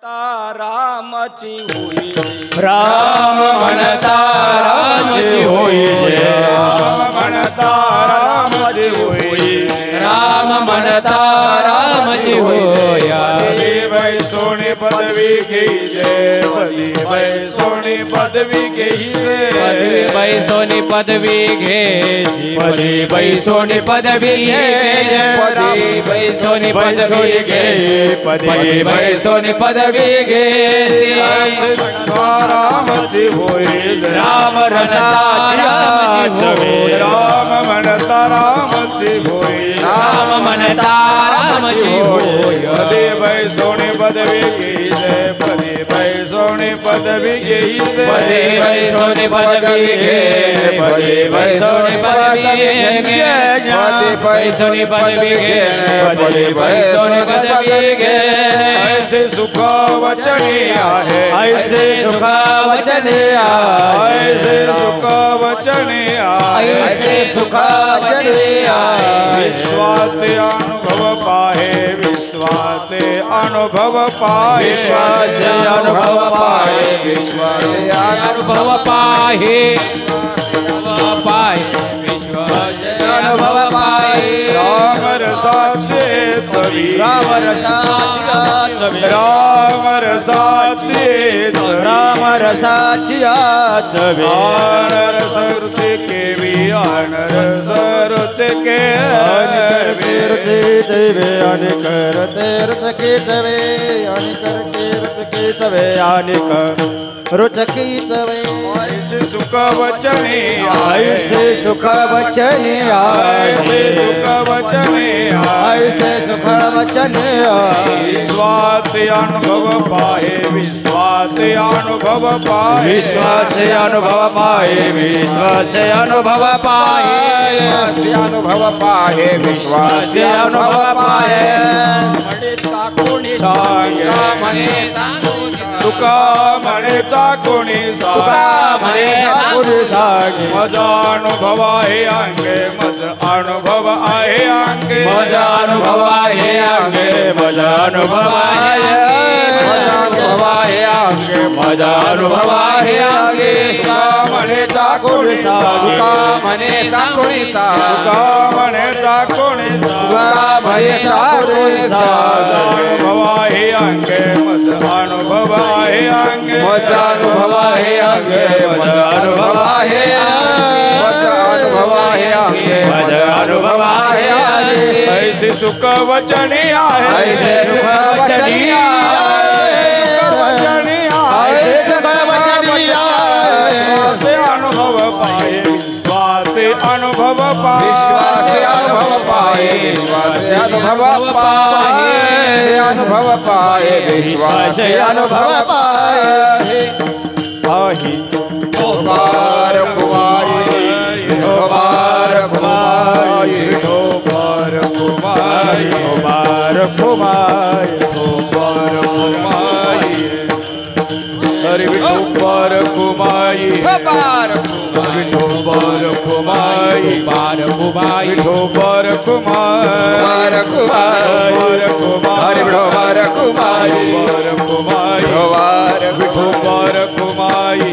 रामची होई राम म्हणता रामची होई राम म्हणता रामची होई राम म्हणता रामची होई वै सोनी पदवी घेई जय पदी वै सोनी पदवी घेई जय वै सोनी पदवी घे पदी वै सोनी पदवी घे पदी वै सोनी पदवी घे पदी वै सोनी पदवी घे रामची होई राम रसाची राम म्हणता रामची होई राम म्हणता रामची होई पदी वै सोनी पदवी घेई जय पदी वै सोनी पदवी घेई पदी वै सोनी पदवी घे पदी वै सोनी पदवी घे पदी वै सोनी पदवी घे पदी वै सोनी पदवी घे ऐसे सुख वचने आहे ऐसे सुख वचने आहे ऐसे सुख वचने आहे ऐसे सुख वचने आहे विश्वाचे अनुभव पाहे विश्वाचे अनुभव पाहे विश्वाचे अनुभव पाहे विश्वाचे अनुभव पाहे विश्वाचे अनुभव पाहे राम रसाचे चवी राम रसाची राम रसाची राम रसाची चवी रस रुचे केवी रस रुचे के देवे आणि करते रस के चवे आणि करते रस के चवे आणि रुचकी चवे ऐसे सुख वचने ऐसे सुख वचने ऐसे सुख वचने ऐसे सुख वचने विश्वास अनुभव पाहे विश्वास अनुभव पाहे विश्वास अनुभव पाहे विश्वास अनुभव पाहे अनुभव पाहे विश्वास अनुभव पाहे कोणी तुका म्हणेचा कोणी तुका म्हणेचा कोणी सांगे माझा अनुभव आहे अंगे माझा अनुभव आहे अंगे माझा अनुभव आहे अंगे माझा अनुभव आहे माझा अनुभव आहे अंगे माझा अनुभव आहे अंगे तुका म्हणेचा कोणी तुका म्हणेचा कोणी तुका म्हणेचा कोणी तुका म्हणेचा कोणी अनुभव आहे अंगे माझा अनुभव आहे अंगे माझा अनुभव आहे अंगे माझा अनुभव आहे माझा अनुभव आहे अंगे माझा अनुभव आहे अंगे ऐसे सुख वचने आहे ऐसे सुख वचने ऐसे सुख वचने ऐसे अनुभव पाए विश्वास अनुभव पाए विश्वास अनुभव पाए विश्वास अनुभव पाए अनुभव पाए विश्वास अनुभव पाए आही ढोबार कुमारी ढोबार कुमारी ढोबार कुमारी ढोबार कुमारी ढोबार कुमारी हरि ढोबार कुमारी ढोबार ढोबार कुमारी बार कुमारी ढोबार कुमार कुमार कुमार ढोबार कुमारी ढोबार कुमारी ढोबार ढोबार कुमारी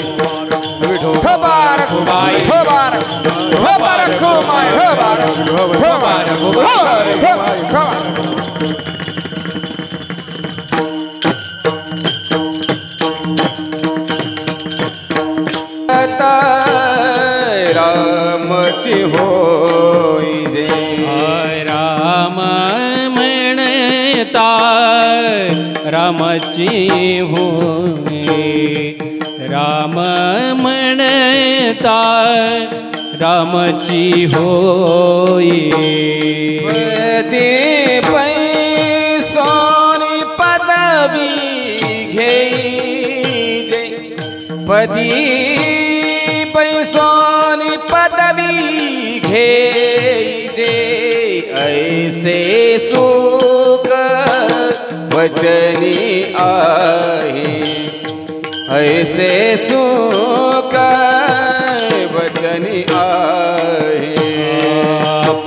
ढोबार कुमारी ढोबार ढोबार कुमारी ढोबार ढोबार कुमारी रामची होई जय राम म्हणता रामची होई राम म्हणता रामची होई पदी पैसोनी पदवी घेई जय पदी पैसोनी पदवी घे जे ऐसे सुख वचनी आहे ऐसे सुख वचनी आहे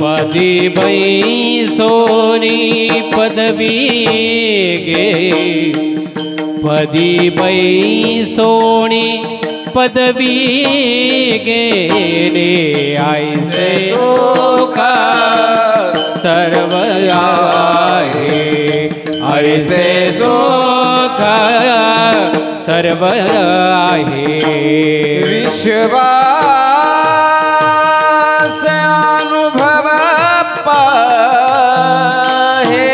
पदी बैसोनी पदवी गे पदी बै सोनी पदवी गेने ऐसे सुख सर्व आहे, ऐसे सुख सर्व आहे। विश्वास अनुभव पाहे,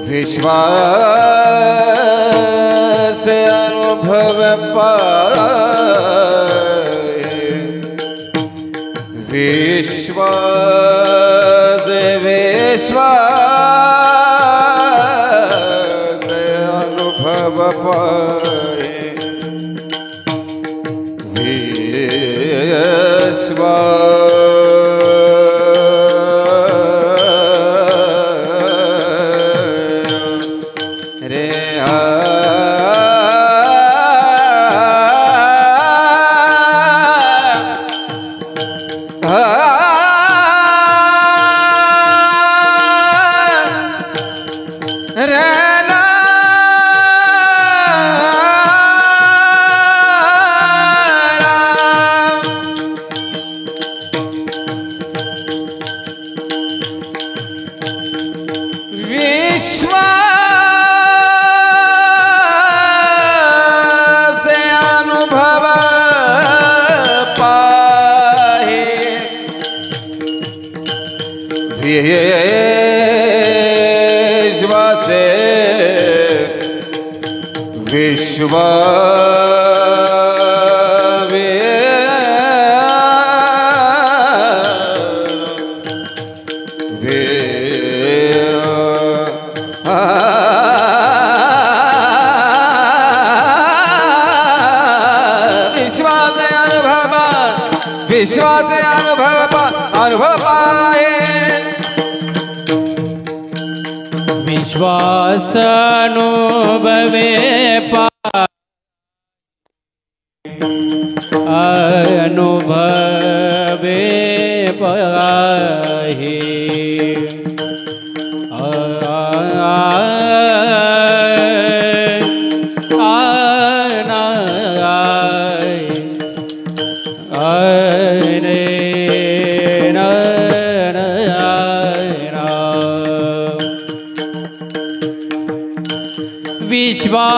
विश्वास अनुभव पाए, विश्वास विश्वास अनुभव पाए, विश्वास अनुभव पाए, विश्वास अनुभवे अनुभवे पाहे,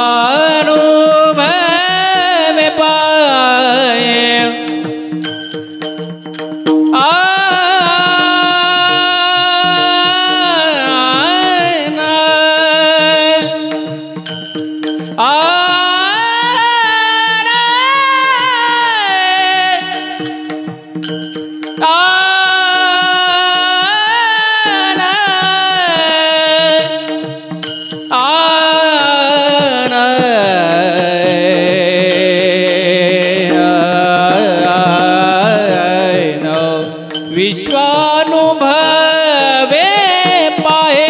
विश्वानुभव में पाए, विश्वानुभवे पाए,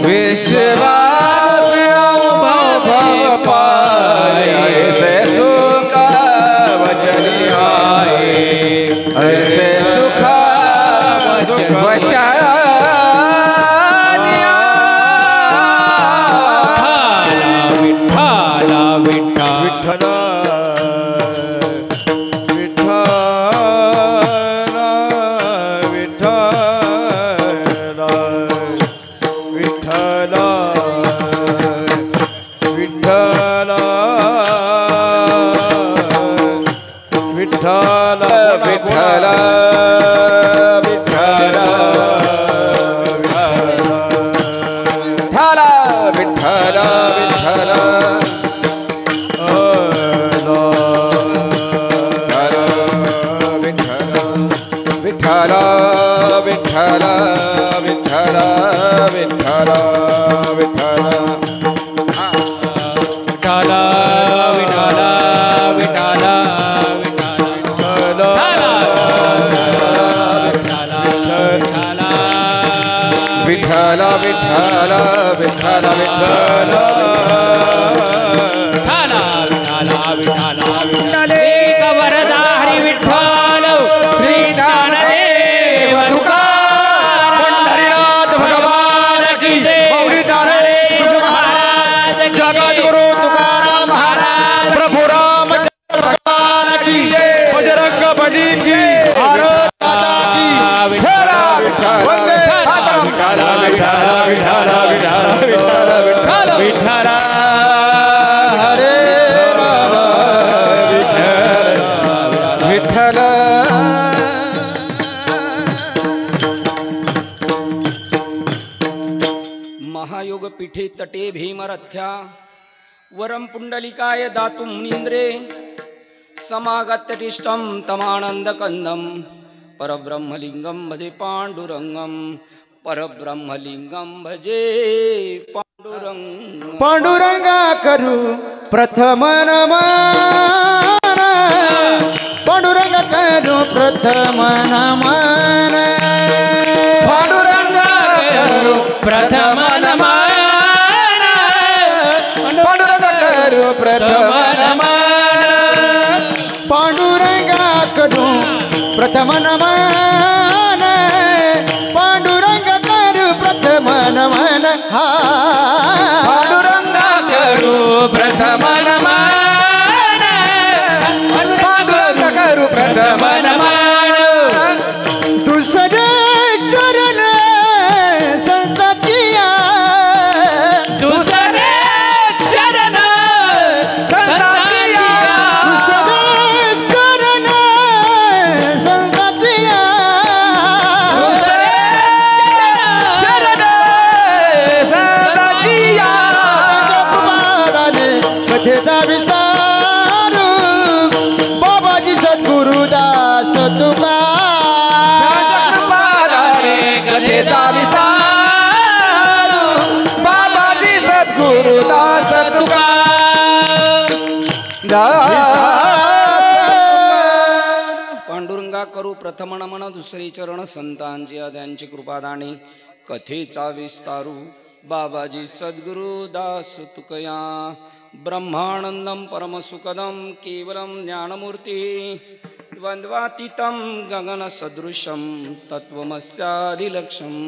विश्वास अनुभव पाए, ऐसे सुख वचन आए, ऐसे सुख वचन विठ्ठल विठ्ठल विठ्ठल विठ्ठले वरदा हरी विठ्ठल श्री ज्ञानदेव तुकाराम पंढरीनाथ भगवान की मौली ज्ञानेश्वर महाराज जगद्गुरु तुकाराम महाराज प्रभु रामचंद्र भगवान की बजरंग बली की भारत माता की विठ्ठला वंदे मातरम विठ्ठला विठ्ठला विठ्ठला विठ्ठला हरे राम विठ्ठल महायोग पीठे तटे भीमरथ्या वरम पुंडलिकाय दातुं मुनीन्द्रे समागत्यतिष्ठं तमानन्दकन्दं परब्रह्मलिंगं भजे पाण्डुरंगं परब्रह्मलिंगं भजे पाण्डुरंगं पांडुरंगा करू प्रथम नमन पांडुरंगा करू प्रथम नमन पांडुरंगा करू प्रथम नमन पांडुरंगा करू प्रथम पांडुरंगा करू प्रथम नमन पांडुरंगा करू प्रथम नमन हा पांडुरंगा करू प्रथम नमन पांडुरंगा करू प्रथम नमन दुसरे चरण संततिया दुसरे चरण संतातिया दुसरे चरण संततिया दुसरे चरण संतातिया जगमाराने कथेचा विस्तार बाबाजी सद्गुरुदास तुका जगपालाने कथेचा विस्तार बाबाजी सद्गुरुदास तुका पांडुरंगा करू प्रथम नमन दुसरे चरण संतांची आद्यांची कृपादानी कथेचा विस्तारू बाबाजी सद्गुरु दास तुकया ब्रह्मानंदम परमसुखदम केवलम ज्ञानमूर्ती द्वंद्वातीतं गगनसदृशं तत्त्वमस्यादिलक्ष्यम्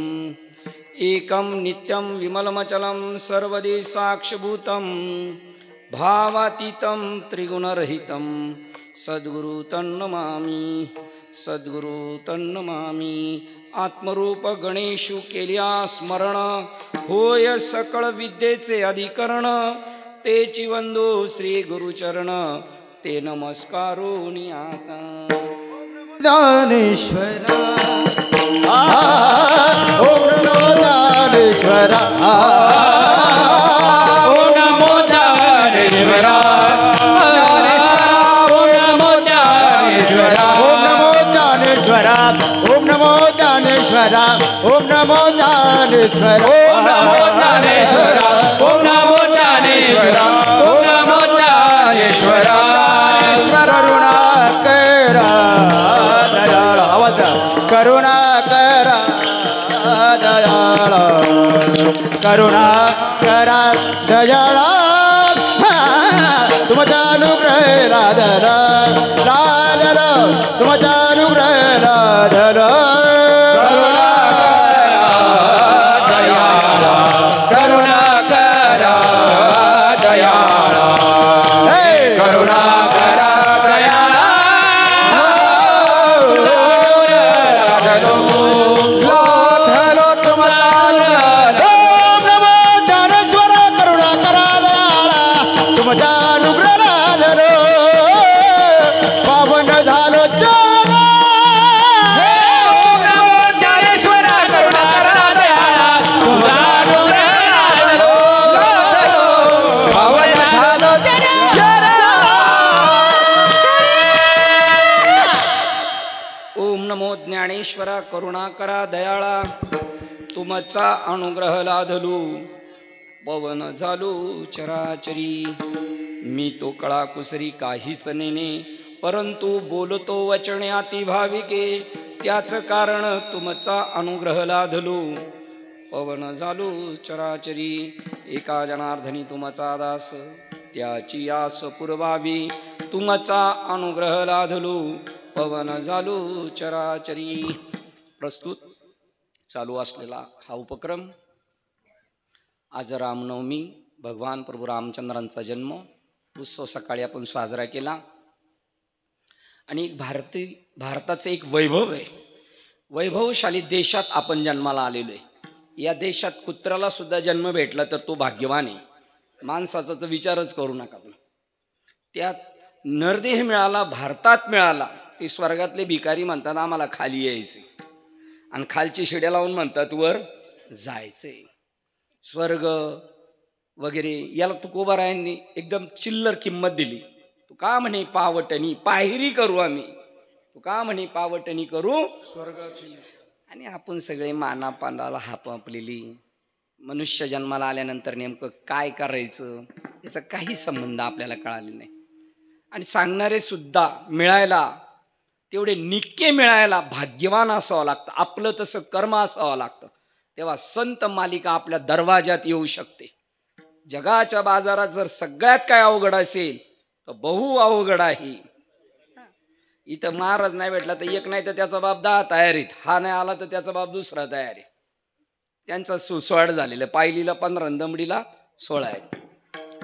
एकं नित्यं विमलमचलं सर्वदि साक्षभूतं भावातीतं त्रिगुणरहितं सद्गुरु तन्नमामि सद्गुरु तन्नमामि आत्मरूप गणेशु केल्या स्मरण होय सकळ विद्येचे अधिकरण तेची वंदो श्री गुरुचरण ते नमस्कारोनी आता दानेश्वरा ओम नमो दानेश्वरा ओम नमो ज्ञानेश्वरा ओम नमो ज्ञानेश्वरा ओम नमो दानेश्वरा ओम नमो दानेश्वरा ओम नमो दानेश्वरा ओम नमो ज्ञानेश्वरा ओम नमो ज्ञानेश्वरा ओम नमो ज्ञानेश्वरा करुणाकरा दयाळ आवाज करुणाकरा दयाळ करुणाकरा दयाळ तुमचा अनुग्रह राधर राधर तुमचा अनुग्रह राधर करुणाकरा दयाळा करुणाकरा दयाळा ओम नमो ज्ञानेश्वर करुणाकरा दयाळा तुमचा अनुग्रह राधर पावन झालो जग ओम नमो ज्ञानेश्वरा करुणाकरा दयाळा तुझा अनुग्रह पावन झालो ओम नमो ज्ञानेश्वरा करुणाकरा दयाळा तुमचा अनुग्रह लाधलू पवन झालो चराचरी मी तो कळा कुसरी काहीच नेने परंतु बोलतो वचने अति भाविके त्याच कारण तुमचा अनुग्रह लाधलो पवन झालो चराचरी एका जनार्दनी तुमचा दास त्याची आस पुरवावी तुमचा अनुग्रह लाधलो पवन झालो चराचरी. प्रस्तुत चालू असलेला हा उपक्रम आज रामनवमी, भगवान प्रभू रामचंद्रांचा जन्म उत्सव सकाळी आपण साजरा केला. आणि भारताचं एक वैभव आहे, वैभवशाली देशात आपण जन्माला आलेलो आहे. या देशात कुत्र्याला सुद्धा जन्म भेटला तर तो भाग्यवान आहे. माणसाचा तर विचारच करू नका. त्यात नरदेह मिळाला, भारतात मिळाला. ते स्वर्गातले भिकारी म्हणतात आम्हाला खाली यायचे, आणि खालची शिड्या लावून म्हणतात वर जायचे. स्वर्ग वगैरे याला तुकोबारायांनी एकदम चिल्लर किंमत दिली. तू का म्हणे पावटणी पायरी करू आम्ही, तू का म्हणे पावटणी करू स्वर्गाची. आणि आपण सगळे मानापानाला हापापलेली. मनुष्य जन्माला आल्यानंतर नेमकं काय करायचं याचा काही संबंध आपल्याला कळाले नाही. आणि सांगणारे सुद्धा मिळायला तेवढे निक्के मिळायला भाग्यवान असावं लागतं, आपलं तसं कर्म असावं लागतं. तेव्हा संत मालिका आपल्या दरवाजात येऊ शकते. जगाच्या बाजारात जर सगळ्यात काय अवघड असेल तर बहु अवघड आहे. इथं महाराज नाही भेटला तर एक नाही तर त्याचा बाप 10 तयारीत, हा नाही आला तर त्याचा बाप दुसरा तयारी. त्यांचा सुसवाड झालेला, पायलीला 15 दमडीला 16 आहेत.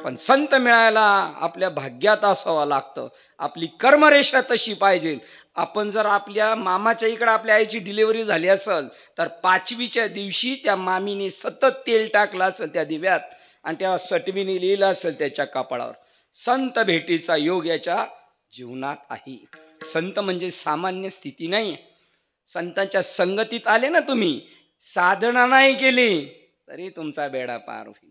पण संत मिळायला आपल्या भाग्यात असावं लागतं. आपली कर्मरेषा तशी पाहिजे. आपण जर आपल्या मामाच्या इकडे आपल्या आईची डिलिव्हरी झाली असेल तर 5वीच्या दिवशी त्या मामीने सतत तेल टाकलं असेल त्या दिव्यात, आणि त्या सटवीने लिहिलं असेल त्याच्या कपाळावर संत भेटीचा योग याच्या जीवनात आहे. संत म्हणजे सामान्य स्थिती नाही. संतांच्या संगतीत आले ना तुम्ही, साधना नाही केली तरी तुमचा बेडा पार होईल.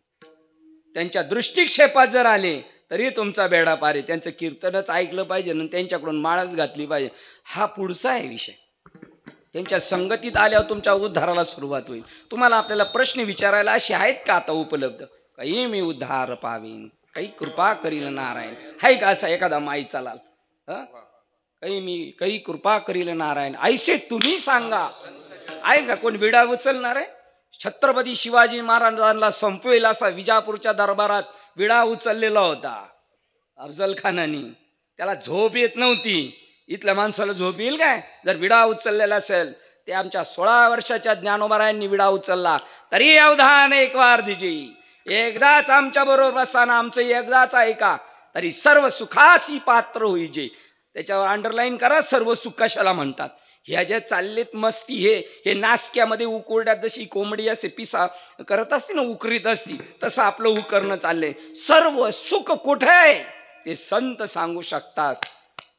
त्यांच्या दृष्टिक्षेपात जर आले तरी तुमचा बेडा पार आहे. त्यांचं कीर्तनच ऐकलं पाहिजे आणि त्यांच्याकडून माळच घातली पाहिजे. हा पुढचा आहे विषय. त्यांच्या संगतीत आल्यावर तुमच्या उद्धाराला सुरुवात होईल. तुम्हाला आपल्याला प्रश्न विचारायला असे आहेत का आता उपलब्ध? काही मी उद्धार पावीन, काही कृपा करील नारायण. हाय का असा एखादा माई चालाल? काही कृपा करील नारायण ऐसे तुम्ही सांगा. आहे का कोण विडा उचलणार आहे? छत्रपती शिवाजी महाराजांना संपवेल असा विजापूरच्या दरबारात विडा उचललेला होता अफजल खानानी. त्याला झोप येत नव्हती. इथल्या माणसाला झोप येईल काय जर विडा उचललेला असेल? ते आमच्या 16 वर्षाच्या ज्ञानोबारायांनी विडा उचलला तरी अवधान एक वार दिजे. एकदाच आमच्या बरोबर बसताना आमचं एकदाच ऐका तरी सर्व सुखासी पात्र होईजे. त्याच्यावर अंडरलाईन करा, सर्व सुख कशाला म्हणतात. ह्या ज्या चाललेत मस्ती, हे नासक्यामध्ये उकुरड्यात जशी कोंबडी असे पिसा करत असते ना, उकरीत असती, तसं आपलं उकरणं चाललंय. सर्व सुख कुठे आहे ते संत सांगू शकतात.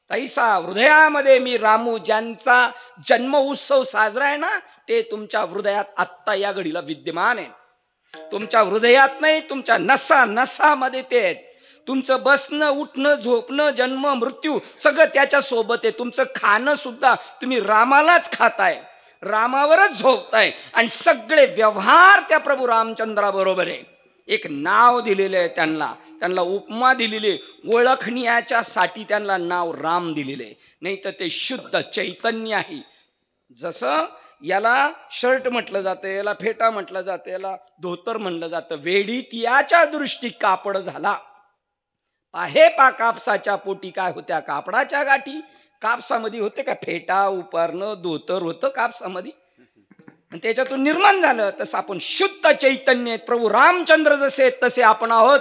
तैसा हृदयामध्ये मी रामू, ज्यांचा जन्म उत्सव साजरा आहे ना, ते तुमच्या हृदयात आत्ता या घडीला विद्यमान आहे. तुमच्या हृदयात नाही, तुमच्या नसा नसामध्ये ते आहेत. तुमचं बसणं, उठणं, झोपणं, जन्म, मृत्यू सगळं त्याच्या सोबत आहे. तुमचं खाणं सुद्धा तुम्ही रामालाच खाताय, रामावरच झोपताय, आणि सगळे व्यवहार त्या प्रभू रामचंद्राबरोबर आहे. एक नाव दिलेलं आहे त्यांना उपमा दिलेली, ओळखण्याच्यासाठी त्यांना नाव राम दिलेलं आहे. नाही तर ते शुद्ध चैतन्य आहे. जसं याला शर्ट म्हटलं जातं, याला फेटा म्हटलं जातं, याला धोतर म्हणलं जातं. वेडीत याच्या दृष्टी कापड झाला. आहे पा कापसाच्या पोटी काय होत्या कापडाच्या गाठी. कापसामध्ये होते का फेटा, उपरणं, धोतर होतं कापसामध्ये, आणि त्याच्यातून निर्माण झालं. तसं आपण शुद्ध चैतन्य, प्रभू रामचंद्र जसे तसे आपण आहोत.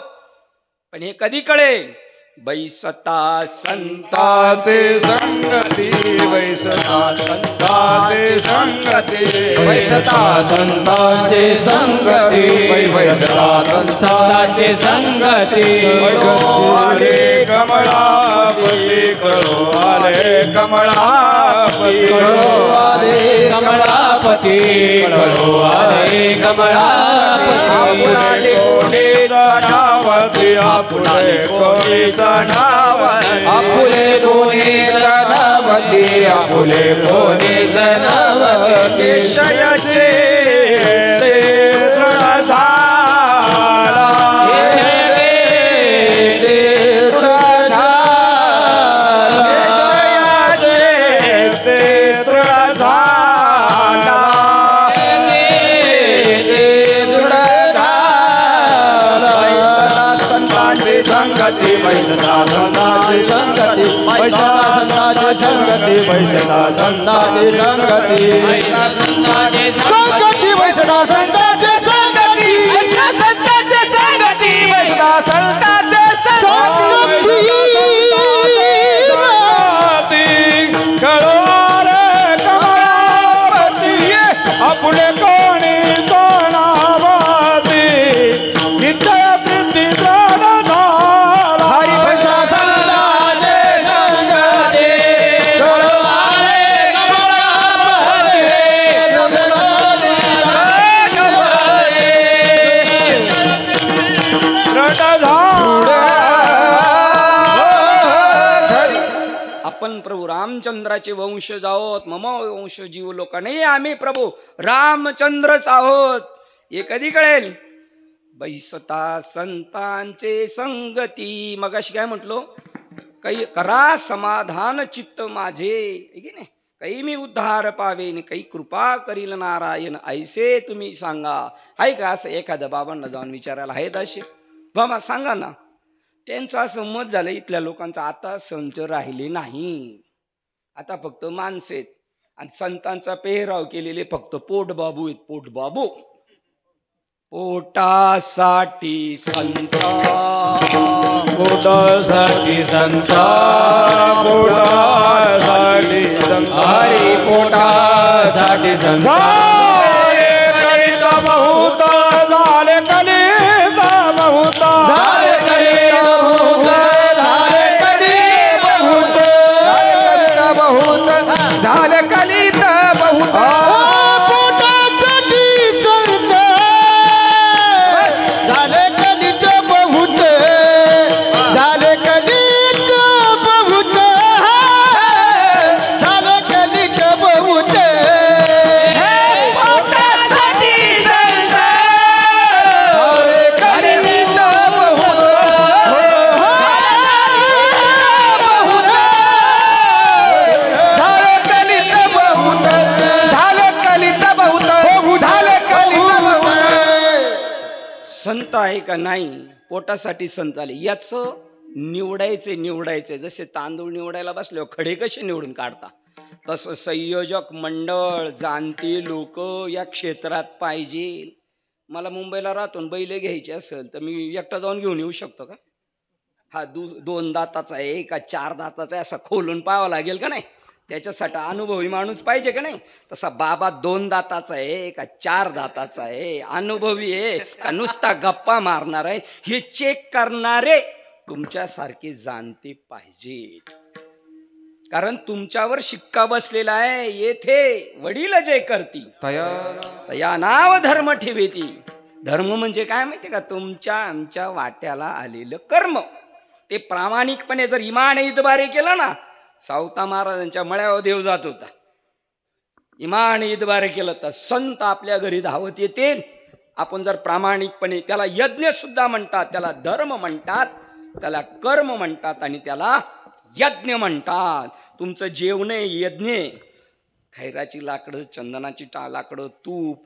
पण हे कधी कळेल? बैसता संताचे संगती, बैसता संताचे संगती, बैसता संतांचे संगती, बैसता संतांचे संगती. कळो आले कमळापती, कळो आले कमळापती, कळो आले कमळापती, कळो आले कमळापती. आपुले कोणीचा नावती, आपुले कोणीचा नावती, आपुले कोणीचा नावती, आपुले कोणीचा नावती. केशयाचे दृढ झाला, पैसा संताची संगती पैसा संताची संगती पैसा संताची संगती संगती पैसा संताची संगती संताची संगती पैसा संताची संगती अपने कोणी कोणावती नित्य प्रीती जन झाला हरी पैसा संताची संगती कळवारे कमळावती आपण प्रभू रामचंद्राचे वंशज आहोत. मम वंश जीव लोक नाही, आम्ही प्रभू रामचंद्रच आहोत. हे कधी कळेल? बैसता संतांचे संगती. मगाशी काय म्हटलो? काही करा समाधान चित्त माझे, की नाही? काही मी उद्धार पावेन, काही कृपा करील नारायण, ऐसे तुम्ही सांगा. आहे का असं एखाद्या बाबांना जाऊन विचारायला? आहेत असे बाबा? सांगा ना. त्यांचं असं मत झालं इथल्या लोकांचं, आता संत राहिले नाही, आता फक्त माणसं आहेत. आणि संतांचा पेहराव केलेले फक्त पोटबाबू आहेत. पोटबाबू. पोटासाठी संत, पोटासाठी संता पोटासाठी संता हरी पोटासाठी संता कलित बहुत झाले कलित बहुत झाले कलित बहुत झाले कलित बहुत पोटासाठी संत झाले कलित बहुत झाले कलित बहुत झाले कलित बहुत पोटासाठी संत झाले कलित बहुत झाले कलित बहुत झाले कलित बहुत झाले कलित बहुत संत आहे का नाही? पोटासाठी संत आले. याचं निवडायचे जसे तांदूळ निवडायला बसले खडे कसे निवडून काढता, तसं संयोजक मंडळ जाणते लोक या क्षेत्रात पाहिजे. मला मुंबईला राहतो, बैल घ्यायचे असेल तर मी एकटा जाऊन घेऊन येऊ शकतो का? हा 2 दाताचा आहे का 4 दाताचा आहे असं खोलून पाहावं लागेल का नाही? त्याच्यासाठी अनुभवी माणूस पाहिजे का नाही? तसा बाबा 2 दाताचा आहे का 4 दाताचा आहे, अनुभवी आहे का नुसता गप्पा मारणार आहे, हे चेक करणारे तुमच्यासारखे जाणते पाहिजेत. कारण तुमच्यावर शिक्का बसलेला आहे. येथे वडील जे करती तया नाव धर्म ठेवेती. धर्म म्हणजे काय माहितीये का? तुमच्या आमच्या वाट्याला आलेलं कर्म. ते प्रामाणिकपणे जर इमान इतबारे केलं ना, सावता महाराजांच्या मळ्यावर देव जात होता. इमान इतबारे केलं तर संत आपल्या घरी धावत येतील. आपण जर प्रामाणिकपणे, त्याला यज्ञ सुद्धा म्हणतात, त्याला धर्म म्हणतात, त्याला कर्म म्हणतात आणि त्याला यज्ञ म्हणतात. तुमचं जेवण यज्ञ. खैराची लाकडं, चंदनाची लाकडं, तूप,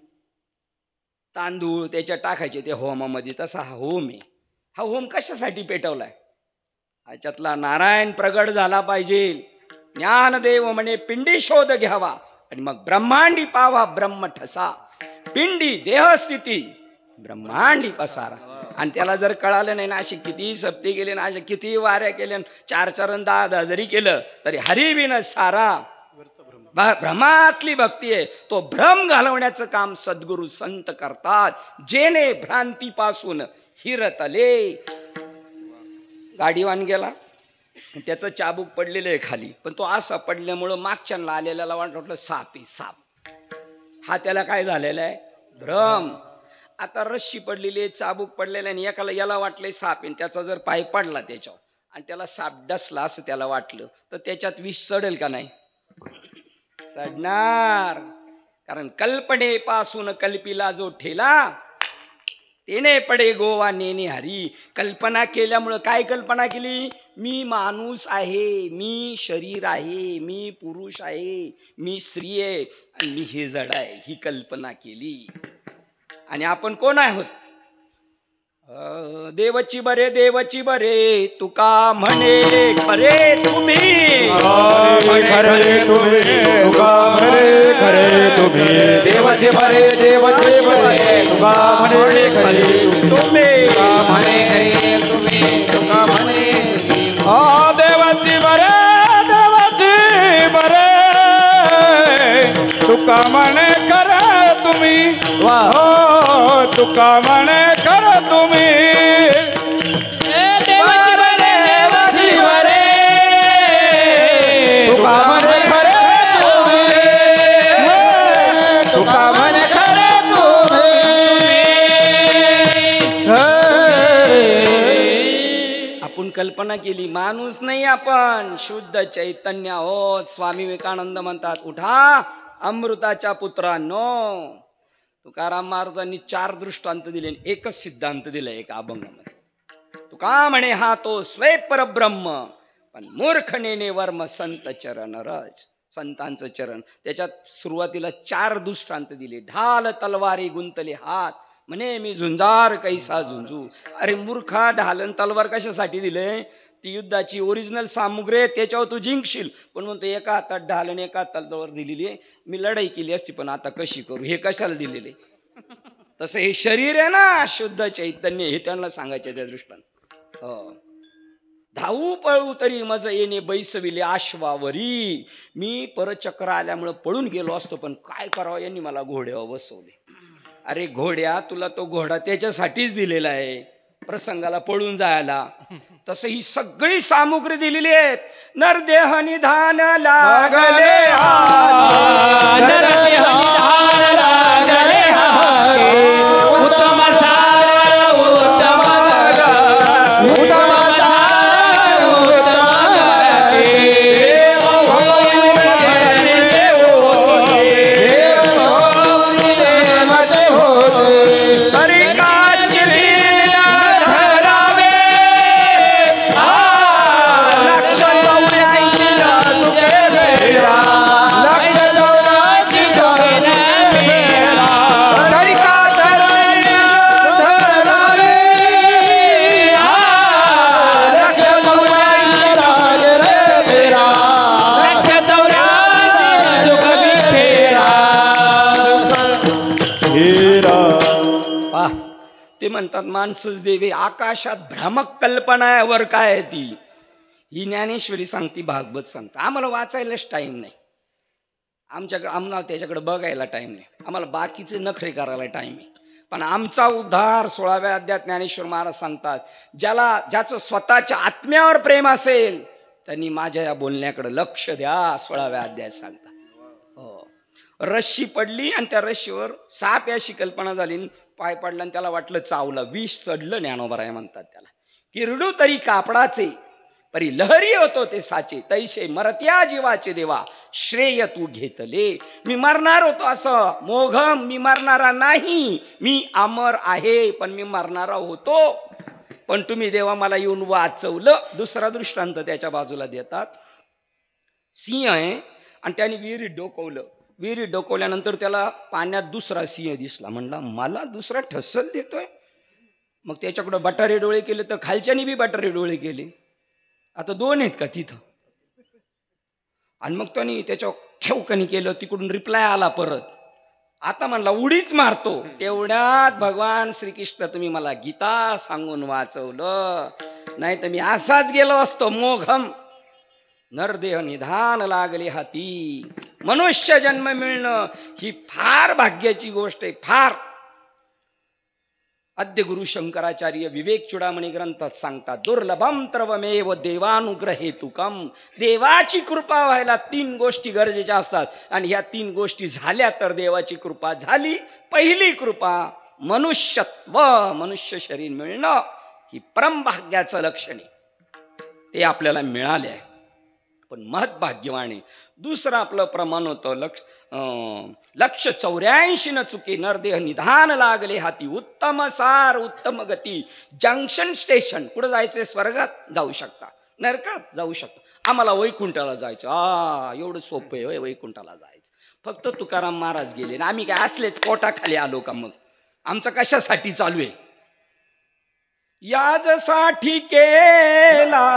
तांदूळ त्याच्यात टाकायचे ते होमामध्ये. तसा हा होम आहे. हा होम कशासाठी पेटवलाय? ह्याच्यातला नारायण प्रगट झाला पाहिजे. ज्ञानदेव म्हणे पिंडी शोध घ्यावा आणि मग ब्रह्मांडी पावा ब्रह्म ठसा. पिंडी देहस्थिती, ब्रह्मांडी पसारा. आणि त्याला जर कळालं नाही ना, अशी किती सप्ते गेले ना, अशा किती वाऱ्या केल्या, 4 आणि 10 जरी केलं तरी हरिविन सारा. भ्रमातली भक्ती आहे. तो भ्रम घालवण्याचं काम सद्गुरू संत करतात. जेने भ्रांतीपासून हिरतले. गाडीवान गेला, त्याचं चाबूक पडलेलं आहे खाली, पण तो असा पडल्यामुळं मागच्याला आलेल्याला वाटलं साप आहे, साप. हा त्याला काय झालेला आहे? भ्रम. आता रस्सी पडलेली आहे, चाबूक पडलेला आहे, आणि एकाला याला वाटलंय साप आहे. त्याचा जर पाय पडला त्याच्यावर आणि त्याला साप डसला असं त्याला वाटलं तर त्याच्यात विष चढेल का नाही? चढणार. कारण कल्पनेपासून कल्पिला जो ठेला तेने पडे गोवा नेने हरी. कल्पना केल्यामुळं काय कल्पना केली? मी माणूस आहे, मी शरीर आहे, मी पुरुष आहे, मी स्त्री आहे आणि मी हे जड आहे, ही कल्पना केली. आणि आपण कोण आहोत? देवची बरे देवची बरे तुका म्हणे खरे तुम्ही खरे तुम्ही तुका म्हणे खरे तुम्ही देवचे बरे देवचे बरे तुका म्हणे खरे तुम्ही म्हणे खरे तुम्ही तुका म्हणे देवाची बरे तुका म्हणे खरे तुम्ही हो तुका म्हणे खरे तुम्ही तुका म्हणे खरे तुम्ही तुका म्हणे खरे तुम्ही आपण कल्पना केली माणूस नाही आपण शुद्ध चैतन्य आहोत. स्वामी विवेकानंद म्हणतात उठा अमृताच्या पुत्रांनो. तुकाराम महाराजांनी 4 दृष्टांत दिले एकच सिद्धांत दिला एक अभंगामध्ये. तुका म्हणे हा तो स्वय परब्रह्म पण मूर्ख नेने वर्म संत चरण रज. संतांचं चरण त्याच्यात सुरुवातीला 4 दृष्टांत दिले. ढाल तलवारी गुंतले हात म्हणे मी झुंजार कैसा झुंजू. अरे मूर्खा ढालन तलवार कशासाठी दिले? ती युद्धाची ओरिजिनल सामुग्री आहे त्याच्यावर तू जिंकशील. पण म्हणतो एका हातात ढालन एका हातात तलवार दिलेली आहे. मी लढाई केली असती पण आता कशी करू हे कशाला दिलेले. तसं हे शरीर आहे ना शुद्ध चैतन्य हे त्यांना सांगायचं त्या दृष्टांत. हो धावू पळू तरी मज येणे बैसविले आश्वावरी. मी परचक्र आल्यामुळं पळून गेलो असतो पण काय करावं यांनी मला घोड्यावर बसवले. अरे घोड्या तुला तो घोडा त्याच्यासाठीच दिलेला आहे प्रसंगाला पळून जायला. तसं ही सगळी सामुग्री दिलेली आहेत. नरदेह निधान लागले उत्तम ते म्हणतात माणसंच देवे आकाशात भ्रामक कल्पनावर काय आहे ती. ही ज्ञानेश्वरी सांगती भागवत सांगता. आम्हाला वाचायलाच टाईम नाही. आम्हाला त्याच्याकडे बघायला टाईम नाही. आम्हाला बाकीचे नखरे करायला टाईम आहे. पण आमचा उद्धार 16व्या अध्यायात ज्ञानेश्वर महाराज सांगतात ज्याचं स्वतःच्या आत्म्यावर प्रेम असेल त्यांनी माझ्या या बोलण्याकडे लक्ष द्या. 16व्या अध्यायात सांगतात. हो रश्शी पडली आणि त्या रश्शीवर साप अशी कल्पना झाली. पाय पडला आणि त्याला वाटलं चावलं. विष चढलं ज्ञानोबराय म्हणतात त्याला. किरडू तरी कापडाचे परी लहरी होतो ते साचे तैसे मरत्या जीवाचे देवा श्रेय तू घेतले. मी मरणार होतो असं मोघम मी मरणारा नाही. मी अमर आहे पण मी मरणारा होतो. पण तुम्ही देवा मला येऊन वाचवलं. दुसरा दृष्टांत त्याच्या बाजूला देतात. सिंह आहे आणि त्याने विहिरीत डोकवलं. विहिरीत डोकवल्यानंतर त्याला पाण्यात दुसरा सिंह दिसला. म्हणला मला दुसरा ठसल देतोय. मग त्याच्याकडं बटारे डोळे केले तर खालच्यानी बी बटारे डोळे केले. आता 2 आहेत का तिथं. आणि मग त्याने त्याच्यावर खेवकणी केलं. तिकडून रिप्लाय आला परत. आता म्हणला उडीच मारतो. तेवढ्यात भगवान श्रीकृष्ण तुम्ही मला गीता सांगून वाचवलं. नाही तर मी असाच गेलो असतो मोघम. नरदेह निधान लागले हाती. मनुष्य जन्म मिळणं ही फार भाग्याची गोष्ट आहे. फार. अद्य गुरु शंकराचार्य विवेक चुडामणी ग्रंथात सांगतात दुर्लभम त्रवमेव देवानुग्रहेतुकम. देवाची कृपा व्हायला 3 गोष्टी गरजेच्या असतात आणि ह्या 3 गोष्टी झाल्या तर देवाची कृपा झाली. पहिली कृपा मनुष्यत्व. मनुष्य शरीर मिळणं ही परमभाग्याचं लक्षण आहे. ते आपल्याला मिळाले आहे पण महत्भाग्यवाने. दुसरं आपलं प्रमाण होतं लक्ष 84 न चुके नरदेह निधान लागले हाती. उत्तम सार उत्तम गती. Junction station. कुठं जायचंय? स्वर्गात जाऊ शकता नरकात जाऊ शकता. आम्हाला वैकुंठाला जायचं. एवढं सोपं आहे वैकुंठाला जायचं. फक्त तुकाराम महाराज गेले ना आम्ही काय असलेच पोटाखाली आलो का? मग आमचं कशासाठी चालू आहे? याजसाठी केला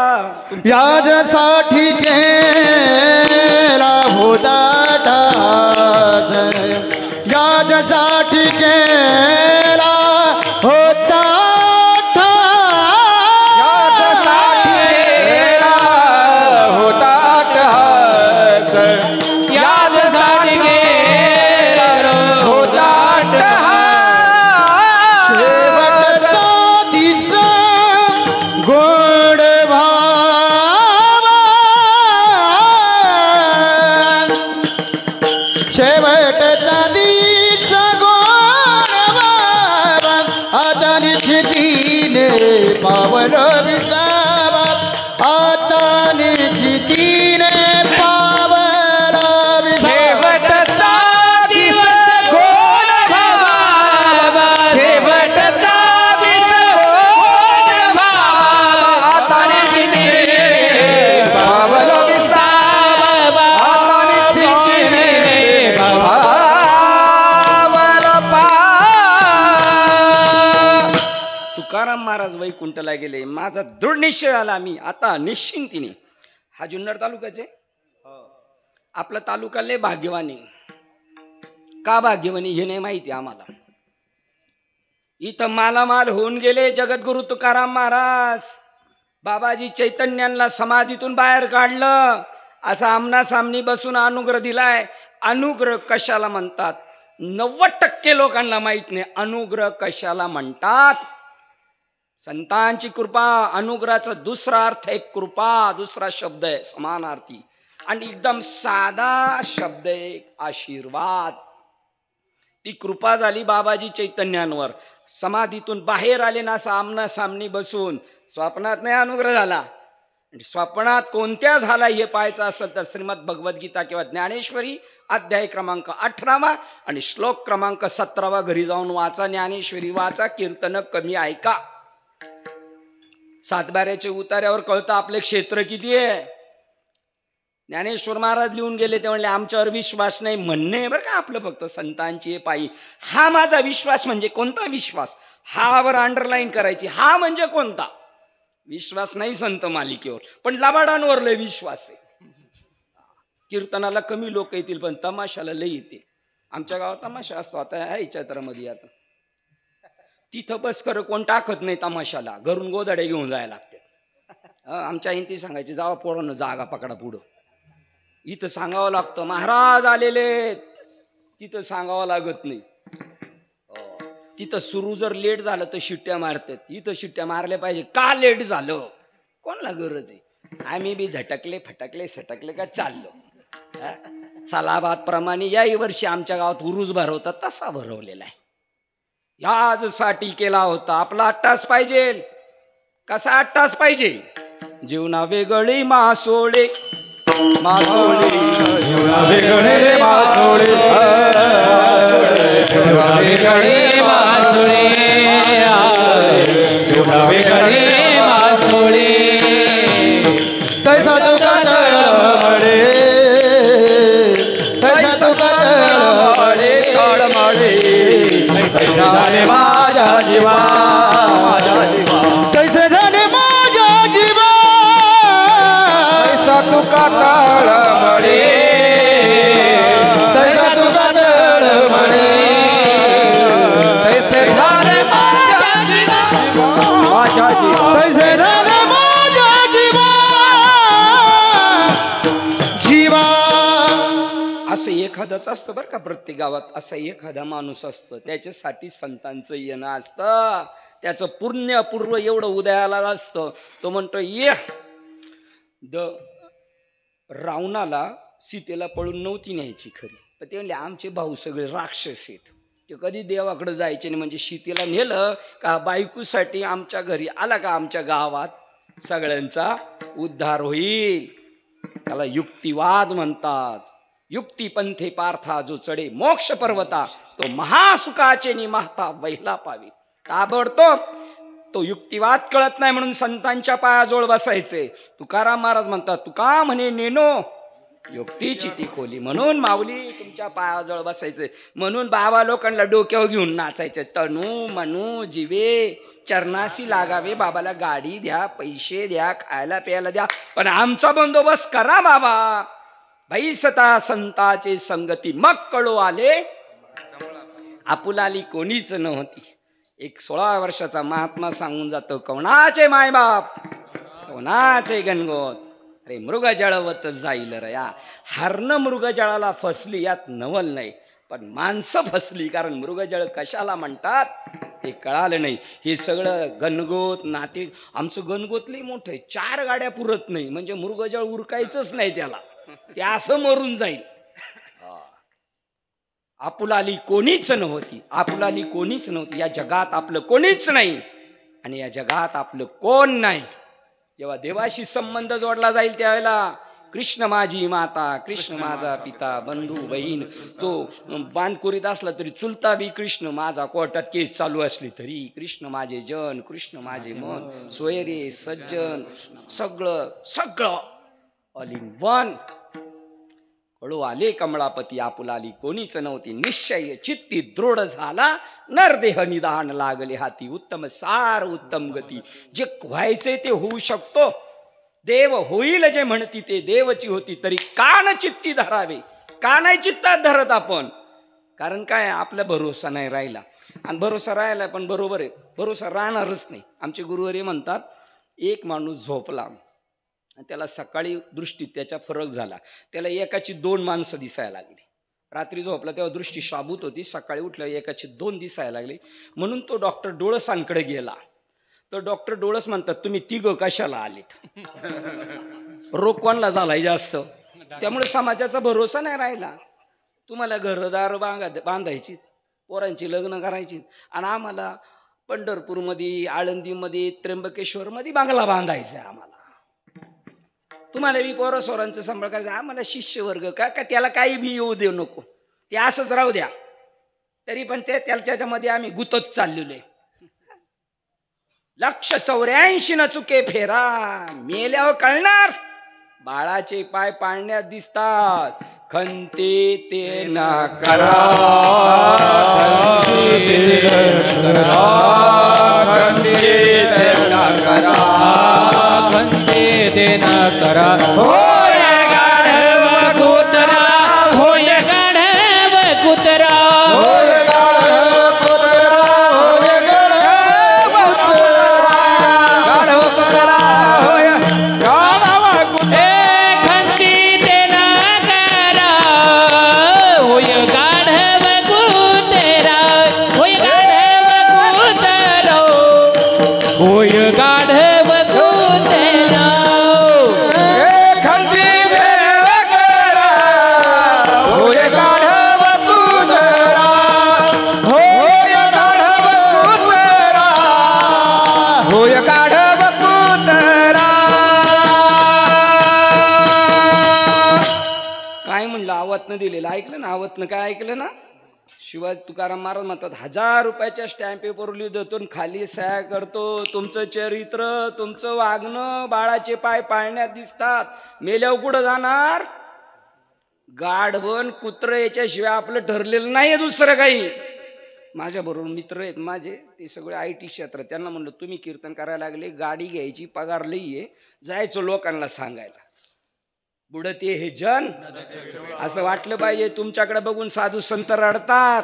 याजसाठी केला होता टास याजसाठी केला होता याजसाठी केला होता टास याजसाठी केला होता शेवटचा दिस गोड भावा शेवटचा दिस गोड भावा आता निश्चितीने पावलं विसावा आता निश्चितीने पावलं विसावा शेवटचा दिस गोड भावा शेवटचा दिस गोड भावा आता निश्चितीने पावलं विसावा आता निश्चितीने पावलं तुकाराम महाराज वैकुंठला गेले. माझा दृढ निश्चय आला. मी आता निश्चिंतीने हा जुन्नर तालुक्याचे आपला तालुका लय भाग्यवानी. का भाग्यवानी हे नाही माहिती आम्हाला. इथं मालामाल होऊन गेले जगद्गुरु तुकाराम महाराज. बाबाजी चैतन्यांना समाधीतून बाहेर काढलं. असा आमनासामनी बसून अनुग्रह दिलाय. अनुग्रह कशाला म्हणतात 90% लोकांना माहित नाही. अनुग्रह कशाला म्हणतात. संतांची कृपा. अनुग्रहाचा दुसरा अर्थ आहे कृपा. दुसरा शब्द आहे समानार्थी आणि एकदम साधा शब्द आहे आशीर्वाद. ती कृपा झाली बाबाजी चैतन्यांवर. समाधीतून बाहेर आले ना सामना सामनी बसून. स्वप्नात नाही अनुग्रह झाला. स्वप्नात कोणत्या झाला हे पाहायचं असेल तर श्रीमद भगवद्गीता किंवा ज्ञानेश्वरी अध्याय क्रमांक 18 आणि श्लोक क्रमांक 17 घरी जाऊन वाचा. ज्ञानेश्वरी वाचा. कीर्तन कमी ऐका. सातबाऱ्याच्या उतार्यावर कळतं आपले क्षेत्र किती आहे. ज्ञानेश्वर महाराज लिहून गेले ते म्हणले आमच्यावर विश्वास नाही. म्हणणे बरं का आपलं फक्त संतांची पायी. हा माझा विश्वास म्हणजे कोणता विश्वास. हावर अंडरलाईन करायची. हा म्हणजे कोणता विश्वास नाही संत मालिकेवर पण लबाडांवर लय विश्वास आहे. कीर्तनाला कमी लोक येतील पण तमाशाला लय येते. आमच्या गावात तमाशा असतो. आता आहे चैत्रामध्ये. आता तिथं बस कर कोण टाकत नाही तमाशाला. घरून गोदाडे घेऊन जायला लागते. आमच्या हिंदी सांगायची जावा पोरांनो जागा पकडा पुढं. इथं सांगावं लागतं महाराज आलेले. तिथं सांगावं लागत नाही. तिथं सुरू जर लेट झालं तर शिट्ट्या मारतात. इथं शिट्ट्या मारल्या पाहिजे. का लेट झालं कोणाला गरज आहे. आम्ही बी झटकले फटकले सटकले का चाललो. सालाबाद प्रमाणे याही वर्षी आमच्या गावात उरूस भरवतात तसा भरवलेला आहे. याजसाठी केला होता. आपला 8 तास पाहिजे. कसा 8 तास पाहिजे. जीवना वेगळी मासोळे मासोळे जीवना वेगळे मासोळे जीवना वेगळे मासोळे जीवना वेगळे मासोळे तैसा तुका तळमळे तैसा तुका तळमळे तळमळे कैसे झाले माझ्या जीवा माझ्या जीवा कैसे झाले माझ्या जीवा तैसा तुका तळमळे तैसा तुका तळमळे कैसे झाले माझ्या जीवा माझ्या जीवा कैसे झाले माझ्या जीवा जीवा. असं एखादंच असतं बरं का. प्रत्येक गावात असा एखादा माणूस असतं. त्याच्यासाठी संतांचं येणं असतं. त्याचं पुण्य पूर्व एवढं उदयाला असतं. तो म्हणतो ये रावणाला सीतेला पळून नव्हती न्यायची खरी. तर ते म्हणले आमचे भाऊ सगळे राक्षस आहेत. ते कधी देवाकडे जायचे नाही. म्हणजे सीतेला नेलं का बायकोसाठी आमच्या घरी आला का आमच्या गावात सगळ्यांचा उद्धार होईल. त्याला युक्तिवाद म्हणतात. युक्ती पंथे पार्था जो चढे मोक्ष पर्वता तो महासुखाचे निमाहता वैला पावी. ताबडतोब तो युक्तिवाद कळत नाही म्हणून संतांच्या पायाजवळ बसायचे. तुकाराम महाराज म्हणतात तुका म्हणे नेनो युक्तीची ती खोली. म्हणून माऊली तुमच्या पायाजवळ बसायचं, म्हणून बाबा लोकांना डोक्यावर घेऊन नाचायचं. तनू मनू जीवे चरणाशी लागावे, बाबाला गाडी द्या, पैसे द्या, खायला प्यायला द्या, पण आमचा बंदोबस्त करा बाबा. बैसता संताचे संगती मग कळू आले आपुलाली कोणीच नव्हती. एक 16 वर्षाचा महात्मा सांगून जातो, कोणाचे मायबाप कोणाचे गणगोत, अरे मृग जळवत जाईल रया. हरण मृगजळाला फसली यात नवल नाही, पण माणसं फसली. कारण मृगजळ कशाला म्हणतात ते कळालं नाही. हे सगळं गणगोत नाते, आमचं गणगोत लई मोठं आहे, 4 गाड्या पुरत नाही, म्हणजे मृगजळ उरकायचंच नाही त्याला, ते असं मरून जाईल. आपुलाली कोणीच नव्हती, आपुलाली कोणीच नव्हती. या जगात आपलं कोणीच नाही आणि या जगात आपलं कोण नाही. जेव्हा देवाशी संबंध जोडला जाईल त्यावेळेला कृष्ण माझी माता, कृष्ण माझा पिता, बंधू बहीण, तो बांधकुरीत असला तरी चुलता बी कृष्ण, माझा कोर्टात केस चालू असली तरी कृष्ण माझे जन, कृष्ण माझे मन, सोयरे सज्जन, सगळं सगळं ऑल इन वन. कळू आले कमळापती आपुलाली कोणीच नव्हती. निश्चय चित्ती दृढ झाला, नरदेह निदान लागले हाती. उत्तम सार उत्तम गती, जे व्हायचे ते होऊ शकतो, देव होईल जे म्हणती ते देवची होती. तरी कान चित्ती धरावे, का नाही चित्तात धरत आपण? कारण काय, आपला भरोसा नाही राहिला. आणि भरोसा राहिला पण बरोबर आहे, भरोसा राहणारच नाही. आमचे गुरुवारी म्हणतात, एक माणूस झोपला, त्याला सकाळी दृष्टीत त्याचा फरक झाला, त्याला एकाची 2 माणसं दिसायला लागली. रात्री झोपला तेव्हा दृष्टी शाबूत होती, सकाळी उठल्यावर एकाची 2 दिसायला लागली. म्हणून तो डॉक्टर डोळसांकडे गेला. तर डॉक्टर डोळस म्हणतात, तुम्ही 3 कशाला आलेत? रोग कोणला झालाय जास्त, त्यामुळे समाजाचा भरोसा नाही राहिला. तुम्हाला घरदार बांधायची, पोरांची लग्न करायची, आणि आम्हाला पंढरपूरमध्ये, आळंदीमध्ये, त्र्यंबकेश्वरमध्ये बांगला बांधायचा आम्हाला. तुम्हाला बी पोरं सोरांचं सांभाळ करायचं, आम्हाला शिष्य वर्ग का त्याला काही बी येऊ देऊ नको, ते असंच राहू द्या. तरी पण ते त्याच्यामध्ये आम्ही गुतत चाललेलो आहे. 184 न चुके फेरा, मेल्यावर कळणार. बाळाचे पाय पाळण्यात दिसतात, खंते ते ना करा, खंते ते ना करा, खंते ते ना करा. होय गाढव कुत्रा, होय गाढव कुत्रा, होय गाढव कुत्रा, होय गाढव कुत्रा, होय गाढव कुत्रा. खंती ते ना करा, होय गाढव कुत्रा, होय गाढव कुत्रा, होय गाढव कुत्रा. काय म्हणलं, आवतनं दिलेलं ऐकलं ना? आवतनं काय ऐकलं ना? शिवाजी तुकाराम महाराज म्हणतात, 1000 रुपयाच्या स्टॅम्प पेपर लिहितो, खाली सह्या करतो, तुमचं चरित्र, तुमचं वागणं, बाळाचे पाय पाळण्यात दिसतात, मेल्यावर कुठं जाणार? गाढवण कुत्र याच्याशिवाय आपलं ठरलेलं नाही दुसरं काही. माझ्याबरोबर मित्र आहेत माझे, ते सगळे IT क्षेत्र. त्यांना म्हणलं, तुम्ही कीर्तन करायला लागले, गाडी घ्यायची, पगार लई आहे, जायचं लोकांना सांगायला, बुडते हे जन. असं वाटलं पाहिजे. तुमच्याकडे बघून साधू संत रडतात.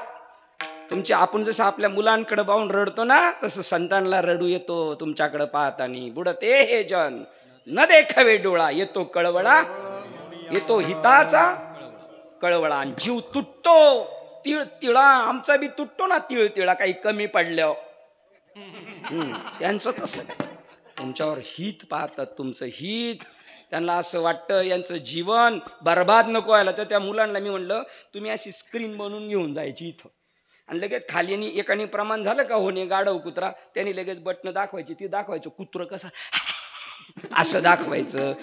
तुमचे आपण जसं आपल्या मुलांकडे पाहून रडतो ना, तसं संतांना रडू येतो तुमच्याकडे पाहतानी. बुडते हे जन न देखावे डोळा, येतो कळवळा, येतो हिताचा कळवळा. आणि जीव तुटतो, तिळ तिळा आमचा बी तुटतो ना, तिळ तिळा काही कमी पडल्यावर. त्यांचं तसं तुमच्यावर हित पाहतात, तुमचं हित. त्यांना असं वाटतं यांचं जीवन बर्बाद नको व्हायला. तर त्या मुलांना मी म्हणलं, तुम्ही अशी स्क्रीन बनवून घेऊन जायची इथं, आणि लगेच खाली एकाने प्रमाण झालं का होणे गाढव कुत्रा, त्यांनी लगेच बटणं दाखवायची, ती दाखवायचं कुत्र कसं असं दाखवायचं.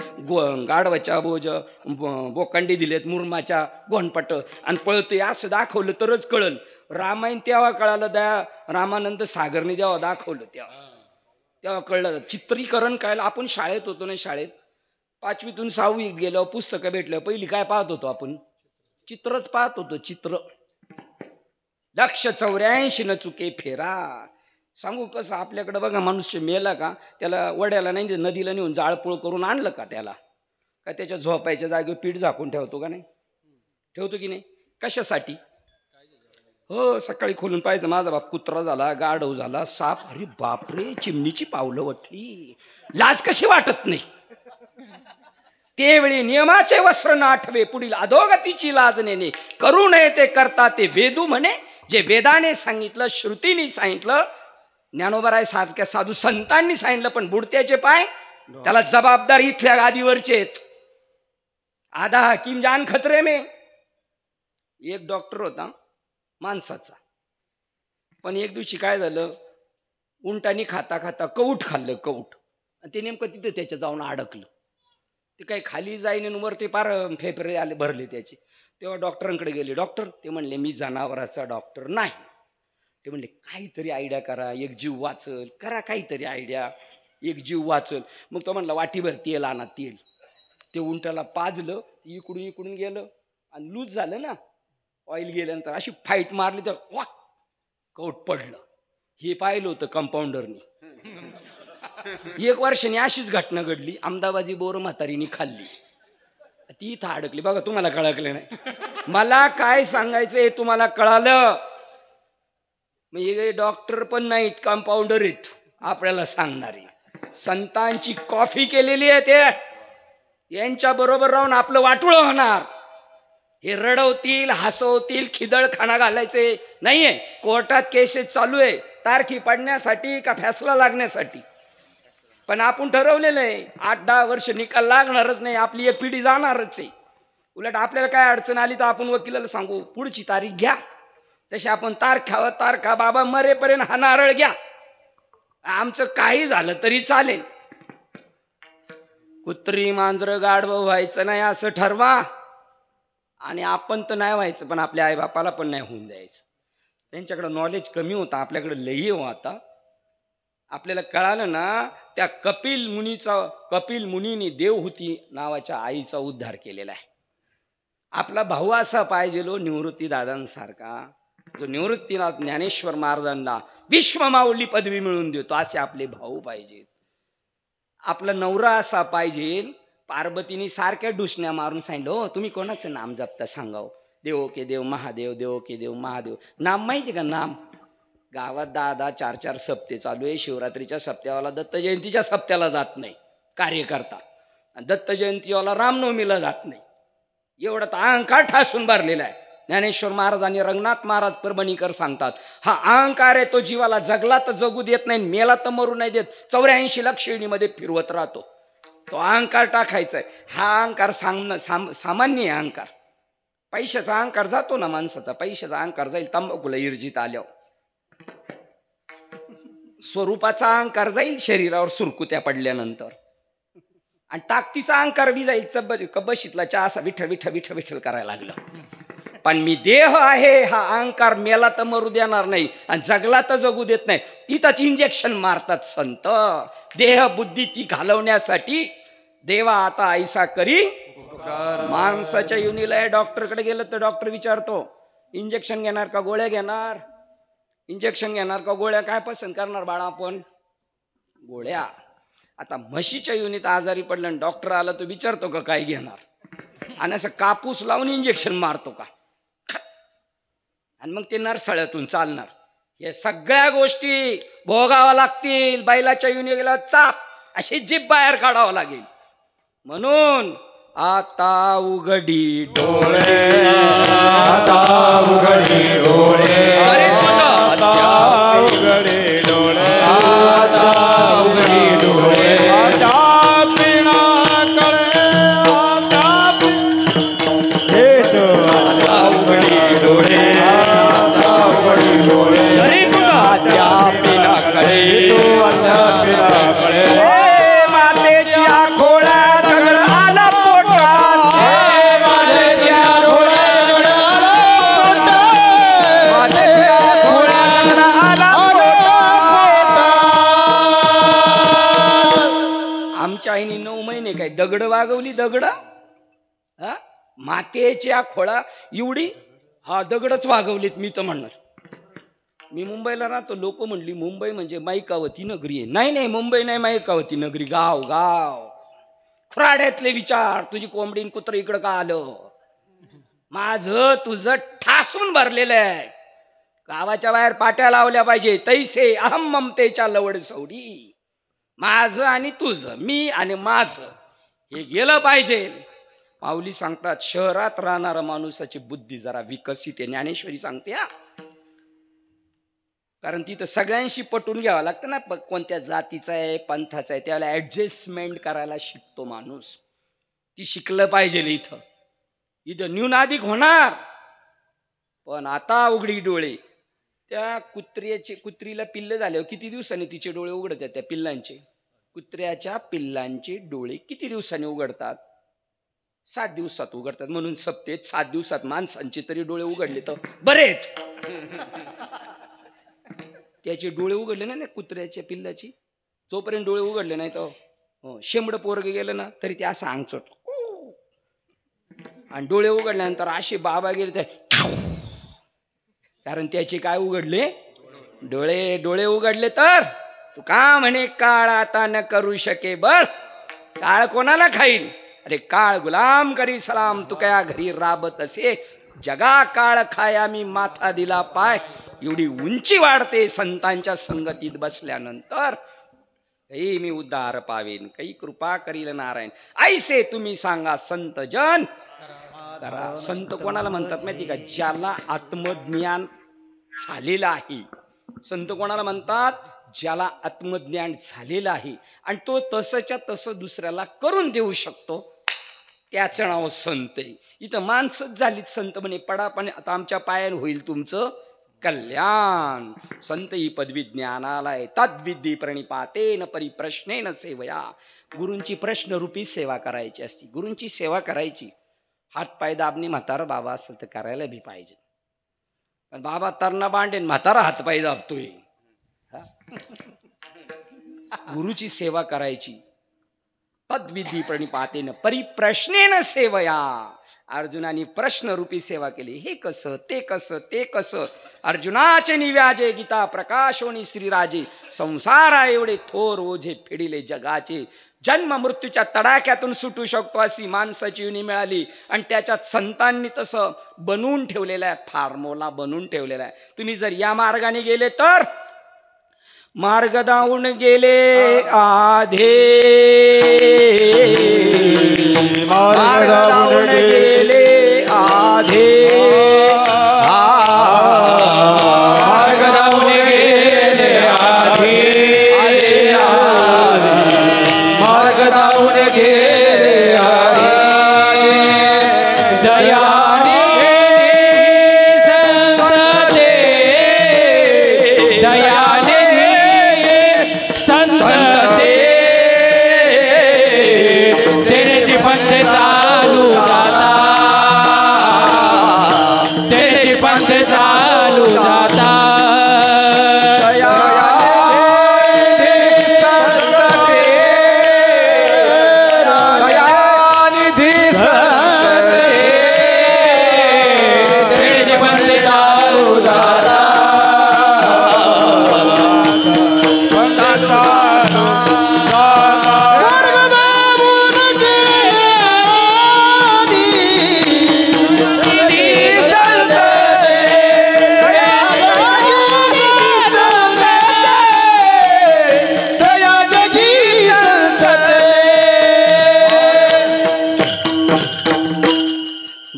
गाढवाच्या बोकांडी दिलेत, मुरमाच्या गोंडपट, आणि पळतोय असं दाखवलं तरच कळलं. रामायण तेव्हा कळालं, रामानंद सागरने जेव्हा दाखवलं तेव्हा कळलं. चित्रीकरण करायला आपण शाळेत होतो ना, शाळेत 5वीतून 6वीत गेलो, पुस्तकं भेटलं, पहिली काय पाहत होतो आपण? चित्रच पाहत होतो, चित्र. 184 न चुके फेरा. सांगू कसं आपल्याकडे बघा, मनुष्य मेला का त्याला वड्याला नाही नदीला नेऊन जाळपोळ करून आणलं का त्याला, का त्याच्या झोपायच्या जागेवर पीठ झाकून ठेवतो का नाही? ठेवतो की नाही? कशासाठी? हो, सकाळी खोलून पाहिजे माझा बाप कुत्रा झाला, गाढव झाला, साप, अरे बापरे, चिमणीची पावलं वटली, लाज कशी वाटत नाही? त्यावेळी नियमाचे वस्त्र नाठवे, पुढील अधोगतीची लाज नेणे, करू नये ते करता ते वेदू म्हणे. जे वेदाने सांगितलं, श्रुतीने सांगितलं, ज्ञानोबराय सारख्या साधू संतांनी सांगितलं, पण बुडत्याचे पाय त्याला जबाबदार इथल्या गादीवरचे आहेत. आधा हकीम जान खतरे में. एक डॉक्टर होता माणसाचा, पण एक दिवशी काय झालं, उंटानी खाता खाता कौट खाल्लं, कौट, आणि ते नेमकं तिथे त्याच्या जाऊन अडकलं. ते काही खाली जाईन वरती पार फेफरे आले भरले त्याचे. तेव्हा डॉक्टरांकडे गेले. डॉक्टर, ते म्हणले मी जनावराचा डॉक्टर नाही. ते म्हणले काहीतरी आयडिया करा, एक जीव वाचल, करा काहीतरी आयडिया, एक जीव वाचल. मग तो म्हणला वाटीभर तेल आणा, तेल. ते उंटाला पाजलं, इकडून इकडून गेलं आणि लूज झालं ना, ऑइल गेल्यानंतर अशी फाईट मारली तर वाक कौट पडलं. हे पाहिलं होतं कंपाऊंडरनी. 1 वर्षांनी अशीच घटना घडली. अहमदाबादी बोर म्हातारीनी खाल्ली, ती इथं अडकली. बघा, तुम्हाला कळकलं नाही, मला काय सांगायचंय तुम्हाला कळालं. मग हे डॉक्टर पण नाहीत, कंपाऊंडर आहेत आपल्याला सांगणारे. संतांची कॉफी केलेली आहे, ते यांच्या बरोबर राहून आपलं वाटुळ होणार. हे रडवतील, हसवतील, खिदळखाना घालायचे नाहीये. कोर्टात केसेस चालू आहे, तारखी पडण्यासाठी का फैसला लागण्यासाठी. पण आपण ठरवलेलं आहे 8-10 वर्ष निकाल लागणारच नाही, आपली एक पिढी जाणारच आहे. उलट आपल्याला काय अडचण आली तर आपण वकिलाला सांगू पुढची तारीख घ्या, तशी आपण तारखा बाबा मरेपर्यंत हा नारळ घ्या, आमचं काही झालं तरी चालेल. कुत्री मांजर गाढवं व्हायचं नाही असं ठरवा, आणि आपण तर नाही व्हायचं, पण आपल्या आईबापाला पण नाही होऊन द्यायचं. त्यांच्याकडे नॉलेज कमी होतं, आपल्याकडे लई हो. आता आपल्याला कळालं ना, त्या कपिल मुनीने देवहूती नावाच्या आईचा उद्धार केलेला आहे. आपला भाऊ असा पाहिजे निवृत्ती दादांसारखा, जो निवृत्तीनाथ ज्ञानेश्वर महाराजांना विश्वमाऊली पदवी मिळवून देतो, असे आपले भाऊ पाहिजेत. आपला नवरा असा पाहिजे, पार्वतीने सारख्या डुसण्या मारून सांगितलं, हो तुम्ही कोणाचं नाम जपता सांगाव. देवो के देव महादेव, देवो के देव महादेव. नाम माहिती का? नाम गावात 10-10, 4-4 सप्ते चालू आहे. शिवरात्रीच्या सप्त्यावाला दत्त जयंतीच्या सप्त्याला जात नाही कार्यकर्ता, दत्त जयंतीवाला रामनवमीला जात नाही. एवढा तर अहंकार ठासून भरलेला आहे. ज्ञानेश्वर महाराज आणि रंगनाथ महाराज परभणीकर सांगतात, हा अहंकार आहे तो जीवाला जगला तर जगू देत नाही, मेला तर मरू नाही देत, 84 लाख श्रेणीमध्ये फिरवत राहतो. तो अहंकार टाकायचा आहे. हा अहंकार सामान्य अहंकार. पैशाचा अहंकार जातो ना माणसाचा, पैशाचा अहंकार जाईल तंबाखूला इर्जित आल्यावर. स्वरूपाचा अहंकार जाईल शरीरावर सुरकुत्या पडल्यानंतर, आणि ताकदीचा अहंकार बी जाईल. कबशीतला चहा असा विठ्ठल विठ्ठल विठ्ठल विठ्ठल करायला लागलं. पण मी देह आहे हा अहंकार मेला तर मरू देणार नाही आणि जगला तर जगू देत नाही. तिथंच इंजेक्शन मारतात संत. देह बुद्धी ती घालवण्यासाठी देवा आता ऐसा करी. माणसाच्या युनीला डॉक्टरकडे गेलं तर डॉक्टर विचारतो, इंजेक्शन घेणार का गोळ्या घेणार? इंजेक्शन घेणार का गोळ्या? काय पसंत करणार बाळा आपण? गोळ्या. आता म्हशीच्या युनीत आजारी पडलं डॉक्टर आला तो विचारतो का काय घेणार, आणि असं कापूस लावून इंजेक्शन मारतो का? आणि मग ते नरसळ्यातून चालणार. हे सगळ्या गोष्टी भोगाव्या लागतील. बैलाच्या युनी गेला चाप अशी जीभ बाहेर काढावं लागेल. म्हणून आता उघडी डोळे, आता उघडी डोळे, आता उघडी डोळे, आता उघडी डोळे, आता पिणा करे, आता उघडी डोळे, आता उघडी डोळे, आता पिणा करे, आता पिणा करे. मातेची आखोळा दगड आला पोटात, माझ्या डोळ्या मातेची आखोळा दगड आला पोटात. दगड वागवली, दगड हा मातेच्या खोळा एवढी हा दगडच वागवलीत. मी तर म्हणणार, मी मुंबईला राहतो, लोक म्हणली मुंबई म्हणजे माईकावती नगरी आहे. नाही नाही, मुंबई नाही माईकावती नगरी, गाव गाव. खुराड्यातले विचार, तुझी कोंबडीन कुत्र इकडं का आलं, माझं तुझं ठासून भरलेलं आहे. गावाच्या बाहेर पाट्या लावल्या पाहिजे, तैसे अहम ममतेच्या लवड सवडी. माझं आणि तुझं, मी आणि माझं हे गेलं पाहिजे. माऊली सांगतात शहरात राहणारा माणूसाची बुद्धी जरा विकसित आहे. ज्ञानेश्वरी सांगते हा, कारण तिथं सगळ्यांशी पटून घ्यावं लागतं ना, कोणत्या जातीचा आहे पंथाचा आहे, त्याला ऍडजस्टमेंट करायला शिकतो माणूस. ती शिकलं पाहिजे. इथं न्यूनाधिक होणार. पण आता उघडी डोळे. त्या कुत्रीला पिल्ल झाल्यावर किती दिवसांनी तिचे डोळे उघडतात त्या पिल्लांचे? कुत्र्याच्या पिल्लांचे डोळे किती दिवसांनी उघडतात? 7 दिवसात उघडतात. म्हणून सप्तेत 7 दिवसात माणसांचे तरी डोळे उघडले तर बरेच. त्याचे डोळे उघडले ना कुत्र्याच्या पिल्लाची, जोपर्यंत डोळे उघडले नाही तर शेंबड पोरग गेलं ना तरी ते असं अंगचट, आणि डोळे उघडल्यानंतर असे बाबा गेले ते, कारण त्याचे काय उघडले? डोळे. डोळे उघडले तर तू का म्हणे काळ आता न करू शके बळ. काळ कोणाला खाईल? अरे काळ गुलाम करी सलाम, तू कया घरी राबत असे जगा काळ खाया मी माथा दिला पाय. एवढी उंची वाढते संतांच्या संगतीत बसल्यानंतर. काही मी उद्धार पावेन, काही कृपा करील नारायण. ऐसे तुम्ही सांगा संत जन करा. संत कोणाला म्हणतात माहिती का? ज्याला आत्मज्ञान झालेलं आहे. संत कोणाला म्हणतात? ज्याला आत्मज्ञान झालेलं आहे आणि तो तसंच्या तसं दुसऱ्याला करून देऊ शकतो, त्याचं नाव संत आहे. इथं माणसंच झालीत संत म्हणे, पडा पण आता आमच्या पायान होईल तुमचं कल्याण. संत ही पदवी ज्ञानालय तद्विधी प्रणिपातेन परिप्रश्नेन सेवया. गुरूंची प्रश्नरूपी सेवा करायची असती. गुरूंची सेवा करायची. हातपाय दाबणे म्हातारा बाबा असं तर करायला बी पाहिजे. पण बाबा तरणा बांडेन, म्हातारा हातपाय दाबतोय. गुरुची सेवा करायची. तद्विधी प्रणिपातेन परिप्रश्नेन सेवया. अर्जुनाने प्रश्नरूपी सेवा केली. हे कसं, ते कसं, ते कसं. अर्जुनाचे निव्याजे गीता प्रकाशोनी श्रीराजे. संसारा एवढे थोर ओझे फेडिले जगाचे. जन्म मृत्यूच्या तडाख्यातून सुटू शकतो अशी माणसाची युनी मिळाली आणि त्याच्यात संतांनी तसं बनवून ठेवलेलं आहे, फॉर्म्युला बनवून ठेवलेला आहे. तुम्ही जर या मार्गाने गेले तर मार्ग दावून गेले आधे, मार्ग दावून गेले आधे, मार्ग दावून गेले आधे, मार्ग दावून गेले आधे. दयाने संत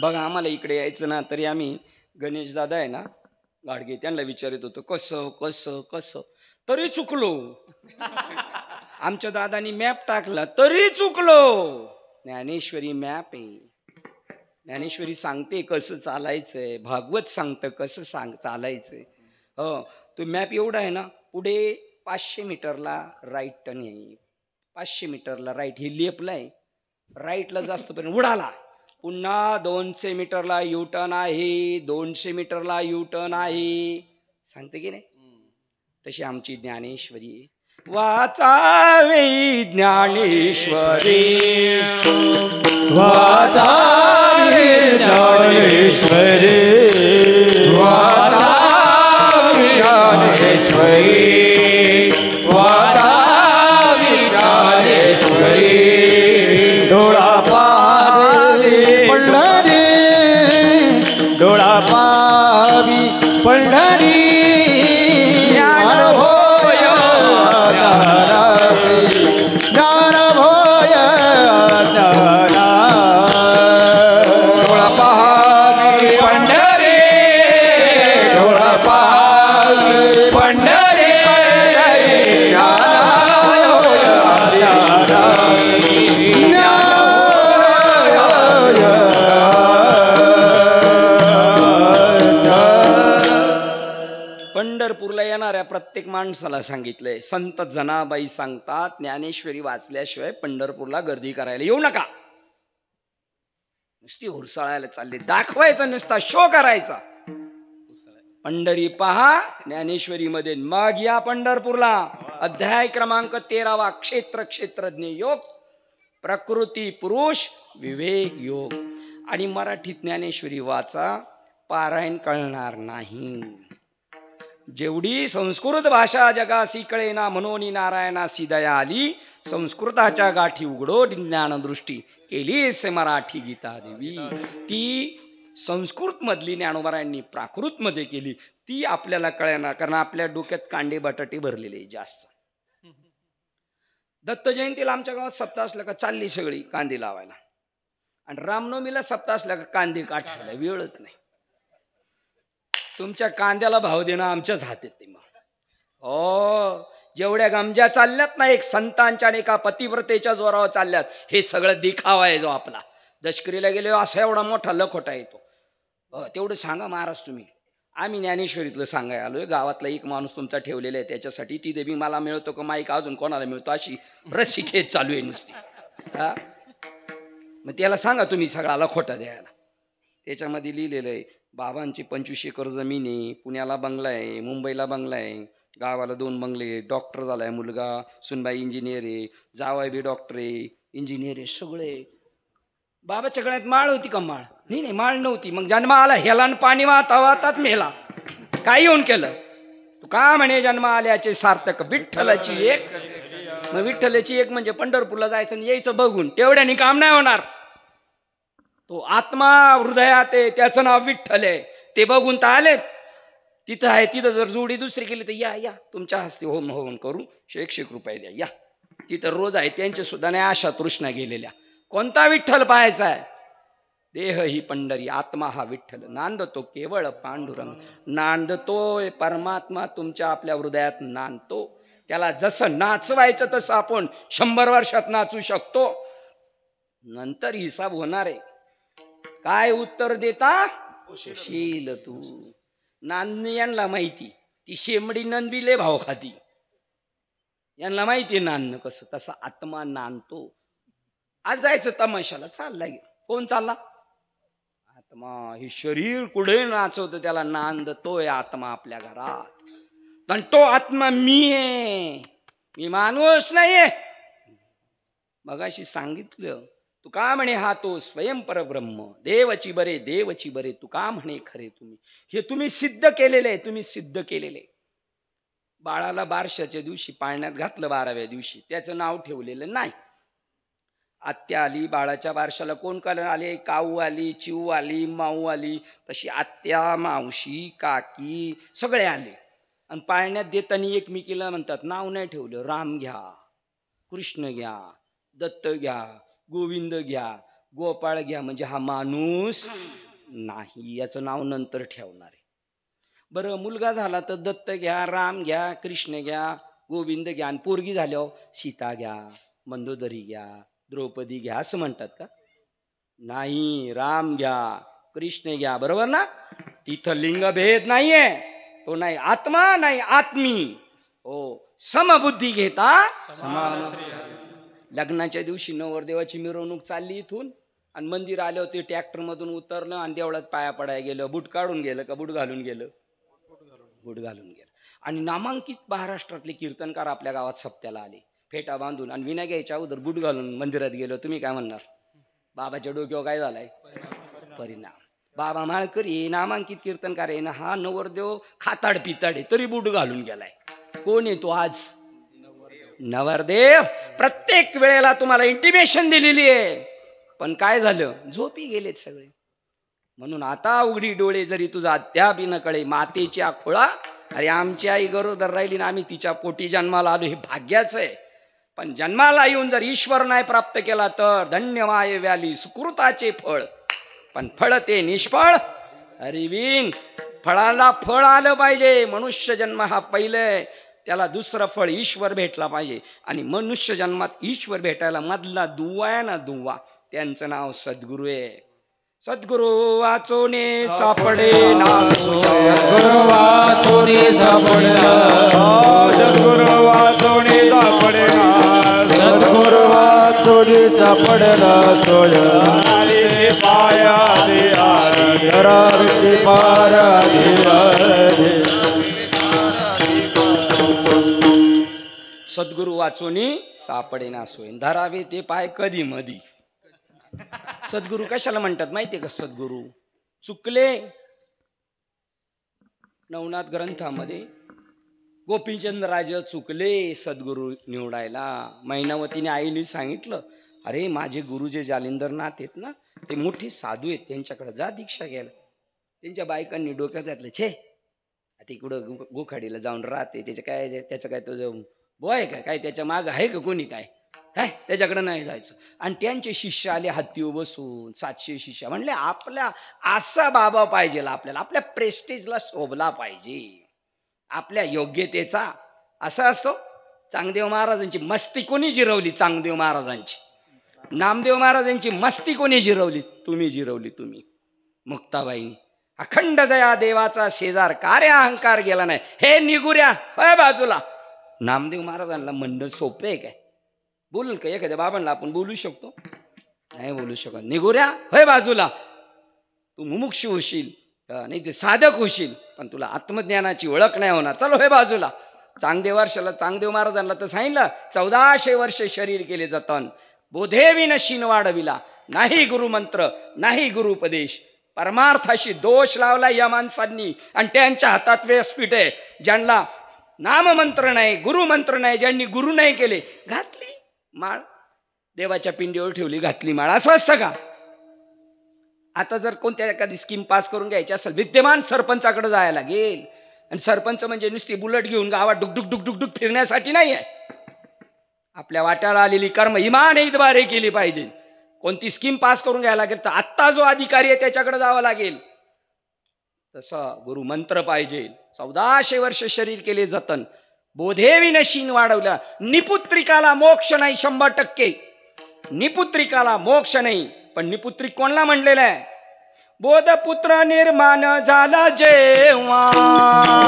दयाने इकडे यायचं ना तरी आम्ही गणेश दादा आहे ना गाडगे त्यांना विचारित होतो कसं कसं कसं, तरी चुकलो. आमच्या दादानी मॅप टाकला तरी चुकलो. ज्ञानेश्वरी मॅप आहे. ज्ञानेश्वरी सांगते कसं चालायचंय, भागवत सांगतं कसं चालायचंय. तो मॅप एवढा आहे ना, पुढे 500 मीटरला राईट टर्न आहे, 500 मीटरला राईट हे लेपला आहे, राईटला जास्त पर्यंत उडाला. पुन्हा 200 मीटरला यू टर्न आहे, 200 मीटरला यू टर्न आहे. सांगते की नाही? तशी आमची ज्ञानेश्वरी. वाचावे ज्ञानेश्वरी वाचावे ज्ञानेश्वरी वाचावे ज्ञानेश्वरी वाचावे ज्ञानेश्वरी डोळा पावी पंढरी डोळा पावी पंढरी ज्ञान होय ज्ञान होय डोळा पावी पंढरी डोळा पावी पंढरी पंढरपूरला येणाऱ्या प्रत्येक माणसाला सांगितलंय, संत जनाबाई सांगतात, ज्ञानेश्वरी वाचल्याशिवाय पंढरपूरला गर्दी करायला येऊ नका. नुसती हुरसाळायला चालली, दाखवायचं नुसता शो करायचा. पंढरी पहा ज्ञानेश्वरी मध्ये, मग या पंढरपूरला. अध्याय क्रमांक 13 क्षेत्र क्षेत्रज्ञ योग, प्रकृती पुरुष विवेक योग. आणि मराठीत ज्ञानेश्वरी वाचा, पारायण कळणार नाही. जेवढी संस्कृत भाषा जगासी कळेना म्हणून नारायणासी दया आली. संस्कृताच्या गाठी उघडो ज्ञानदृष्टी केली से मराठी गीता देवी. ती संस्कृत मधली ज्ञानोबारायांनी प्राकृत मध्ये केली, ती आपल्याला कळेना, कारण आपल्या डोक्यात कांडे बटाटे भरलेले जास्त. दत्त जयंतीला आमच्या गावात सप्ताह असलं का चालली सगळी कांदे लावायला, आणि रामनवमीला सप्ताह असला का कांदे काठायला वेळच नाही. तुमच्या कांद्याला भाव देणं आमच्याच हातात ते. मग हो, जेवढ्या गमजा चालल्यात ना, एक संतांच्या आणि एका पतिव्रतेच्या जोरावर चालल्यात, हे सगळं दिखावा आहे जो आपला. दशकरीला गेले असा एवढा मोठा लखोटा येतो. तेवढं सांगा महाराज तुम्ही. आम्ही ज्ञानेश्वरीतलं सांगाय आलोय. गावातला एक माणूस तुमचा ठेवलेला आहे, त्याच्यासाठी ती देवी मला मिळतो का माईक अजून कोणाला मिळतो अशी रस्सीखेच चालू आहे नुसती. हा, मग त्याला सांगा तुम्ही सगळा लखोटा द्यायला. त्याच्यामध्ये लिहिलेलं आहे, बाबांची 25 एकर जमीन आहे, पुण्याला बंगला आहे, मुंबईला बंगला आहे, गावाला 2 बंगले, डॉक्टर झालाय मुलगा, सुनबाई इंजिनियर आहे, जावाय बी डॉक्टर आहे, इंजिनियर आहे, सगळे. बाबाच्या गळ्यात माळ होती का? माळ नाही, माळ नव्हती. मग जन्म आला ह्याला पाणी वाहतात मेला. काय येऊन केलं तू? का म्हणे जन्म आल्याचे सार्थक विठ्ठलाची एक. मग विठ्ठलाची एक म्हणजे पंढरपूरला जायचं आणि यायचं बघून, तेवढ्याने काम नाही होणार. तो आत्मा हृदयात आहे, त्याचं नाव विठ्ठल आहे. ते बघून तर आलेत, तिथं आहे. तिथं जर जोडी दुसरी केली तर या तुमच्या हस्ते होम होम करू, 100 रुपये द्या, या. तिथं रोज आहे, त्यांचे सुद्धा नाही आशा तृष्णा गेलेल्या. कोणता विठ्ठल पाहायचा आहे? देह ही पंढरी, आत्मा हा विठ्ठल. नांदतो केवळ पांडुरंग, नांदतोय परमात्मा तुमच्या आपल्या हृदयात नांदतो. त्याला जसं नाचवायचं तसं आपण 100 वर्षात नाचू शकतो. नंतर हिसाब होणार आहे. काय उत्तर देता शील तू. नांद यांना माहिती, ती शेमडी नंदबिले भाव खाती. यांना माहिती आहे नांदणं कसं. तसा आत्मा नांदतो. आज जायचं तमाशाला, चाललाय. कोण चालला? आत्मा. हे शरीर कुठे नाचवतं, त्याला नांदतोय आत्मा आपल्या घरात. पण तो आत्मा मी आहे, मी माणूस नाहीये. मगाशी सांगितलं, तू का म्हणे हा तो स्वयं परब्रह्म, देवची बरे देवची बरे, तू का म्हणे खरे तुम्ही. हे तुम्ही सिद्ध केलेले आहे, तुम्ही सिद्ध केलेले. बाळाला बारशाच्या दिवशी पाळण्यात घातलं, 12व्या दिवशी त्याचं नाव ठेवलेलं नाही. आत्या आली बाळाच्या बारशाला. कोण आले? काऊ आली, चिऊ आली, माऊ आली. तशी आत्या, मावशी, काकी सगळे आले. आणि पाळण्यात देताना एकमेकीला म्हणतात, नाव नाही ठेवलं. राम घ्या, कृष्ण घ्या, दत्त घ्या, गोविंद घ्या, गोपाळ घ्या. म्हणजे हा माणूस नाही, याचं नाव नंतर ठेवणार आहे. बरं, मुलगा झाला तर दत्त घ्या, राम घ्या, कृष्ण घ्या, गोविंद घ्या. आणि पोरगी झाल्यावर सीता घ्या, मंदोदरी घ्या, द्रौपदी घ्या असं म्हणतात का? नाही, राम घ्या, कृष्ण घ्या. बरोबर ना? तिथं लिंगभेद नाहीये. तो नाही आत्मा, नाही आत्मी. हो, समबुद्धी घेता समान. लग्नाच्या दिवशी नवरदेवाची मिरवणूक चालली इथून, आणि मंदिर आले होते, ट्रॅक्टर मधून उतरलं आणि देवळात पाया पडायला गेलं. बूट काढून गेलं का बूट घालून गेलं? बूट घालून गेलं. आणि नामांकित महाराष्ट्रातले कीर्तनकार आपल्या गावात सप्त्याला आले, फेटा बांधून आणि विना घ्यायच्या अगोदर बूट घालून मंदिरात गेलो. तुम्ही काय म्हणणार? बाबाच्या डोक्यावर काय झालाय परिणाम. बाबा माळकरी नामांकित कीर्तनकार आहे ना, हा नवरदेव खाताड पिताड आहे तरी बूट घालून गेलाय. कोण आहे तो आज? नवरदेव. प्रत्येक वेळेला तुम्हाला इंटिमेशन दिलेली आहे, पण काय झालं? झोपी गेलेत सगळे. म्हणून आता उघडी डोळे जरी तुझा अद्याप न कळे मातेची आखोळा. अरे आमची आई गरोदर राहिली ना, आम्ही तिच्या पोटी जन्माला आलो हे भाग्याचं आहे. पण जन्माला येऊन जर ईश्वर नाही प्राप्त केला तर धन्य माये व्याली सुकृताचे फळ, पण फळ ते निष्फळ. अरिवीन फळाला फळ आलं पाहिजे. मनुष्य जन्म हा पहिलं, त्याला दुसरं फळ ईश्वर भेटला पाहिजे. आणि मनुष्य जन्मात ईश्वर भेटायला मधला दुवा आहे ना, दुवा, त्यांचं नाव सद्गुरू आहे. सद्गुरु वाचोने सापडे ना सद्गुरु वाचोने सापडे ना, सद्गुरु वाचोने सापडे ना, सद्गुरु वाचोने सापडे ना सोय. हरी पाया दे धरावती पारा दे. सद्गुरु वाचोने सापडे ना सोय, धरावे ते पाय कधी मधी. सद्गुरु कशाला म्हणतात माहितीये का? सद्गुरु चुकले. नवनाथ ग्रंथामध्ये गोपीचंद्रराज चुकले सद्गुरु निवडायला. मैनावतीने आईने सांगितलं, अरे माझे गुरु जे जालिंदरनाथ आहेत ना, ते मोठे साधू आहेत, त्यांच्याकडे जा दीक्षा घ्यायला. त्यांच्या बायकांनी डोक्यात घातलं, छे आता इकडं गोखाडीला जाऊन राहते, त्याचं काय तुझं बोय काय त्याच्या माग आहे का कोणी काय? है त्याच्याकडे नाही जायचं. आणि त्यांचे शिष्य आले हत्तीवर बसून, 700 शिष्य. म्हणले आपल्या असा बाबा पाहिजे आपल्याला, आपल्या प्रेस्टेजला शोभला पाहिजे, आपल्या योग्यतेचा. असा असतो. चांगदेव महाराजांची मस्ती कोणी जिरवली? चांगदेव महाराजांची. नामदेव महाराजांची मस्ती कोणी जिरवली? तुम्ही जिरवली. तुम्ही मुक्ताबाईंनी. अखंड जया देवाचा शेजार, कार्य अहंकार गेला नाही. हे निगुऱ्या होय बाजूला. नामदेव महाराजांना म्हणणं सोपे आहे काय? बोलून का एखाद्या बाबांना आपण बोलू शकतो? नाही बोलू शकत. निगुऱ्या होय बाजूला. तू मुमुक्षु होशील, नाही ते साधक होशील, पण तुला आत्मज्ञानाची ओळख नाही होणार. चलो होय बाजूला. चांगदेव महाराजांना तर सांगितलं, 1400 वर्ष शरीर केले जतन, बोधेविन शीन वाढविला, नाही गुरुमंत्र नाही गुरुपदेश. परमार्थाशी दोष लावला या माणसांनी, आणि त्यांच्या हातात व्यासपीठ आहे. ज्यांना नाममंत्र नाही, गुरुमंत्र नाही, ज्यांनी गुरु नाही केले, घातली माळ, देवाच्या पिंडीवर ठेवली, घातली माळ. असं असतं का? आता जर कोणत्या एखादी स्कीम पास करून घ्यायची असेल, विद्यमान सरपंचाकडे जायला लागेल. आणि सरपंच म्हणजे नुसती बुलेट घेऊन गावात डुकडुक डुकडुक डुक फिरण्यासाठी नाही आहे. आपल्या वाट्याला आलेली कर्म इमान इतबारे केली पाहिजे. कोणती स्कीम पास करून घ्यायला लागेल तर आत्ता जो अधिकारी आहे त्याच्याकडे जावं लागेल. तसं गुरुमंत्र पाहिजे. 1400 वर्ष शरीर केले जतन, बोधेविन शीन वाढवला. निपुत्रिकाला मोक्ष नाही 100%. निपुत्रिकाला मोक्ष नाही. पण निपुत्रिक कोणाला म्हणलेलं आहे? बोधपुत्र निर्माण झाला जेव्हा,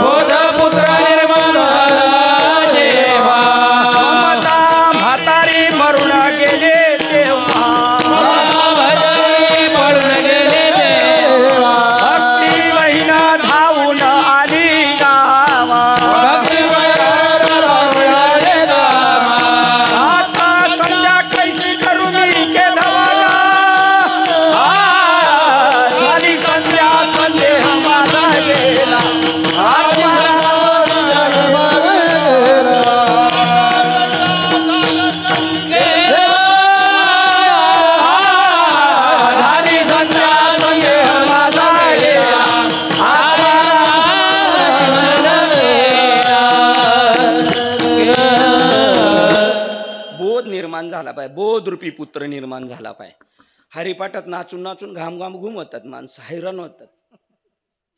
बोधपुत्र निर्माण झाला जेव्हा, म्हातारी मरून गेले तेव्हा, मरून गेले तेव्हा, भक्ती महिना धावून आली गावा, आता संध्या कैसी करू मी केलं झाली संध्या, संदेह माझा गेला. निर्माण झाला पाहिजे. बोध रूपी पुत्र निर्माण झाला पाहिजे. हरिपाठात नाचून नाचून घाम घाम घुमवतात माणसं, हैराण होतात.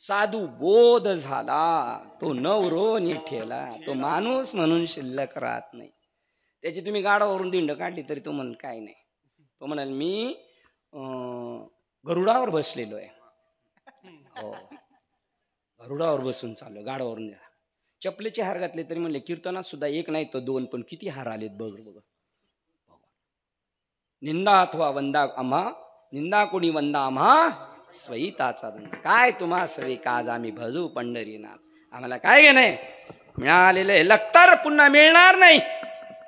साधू बोध झाला, तो नवरो निठेला, तो माणूस म्हणून शिल्लक राहत नाही. त्याची तुम्ही गाडावरून दिंड काढली तरी तो म्हण काय नाही. तो म्हणाल मी गरुडावर बसलेलो आहे. हो, गरुडावर बसून चाललो, गाडावरून. चपलेचे हार घातले तरी म्हणले कीर्तनात सुद्धा एक नाही तर 2, पण किती हार आलेत बघ बघ. निंदा अथवा वंदा आम्हा, निंदा कोणी वंदा आम्हा स्वैताचा धंदा. काय तुम्हा सवे काज आम्ही भजू पंढरीनाथ. आम्हाला काय घे नाही. मिळालेलं हे लखतर पुन्हा मिळणार नाही,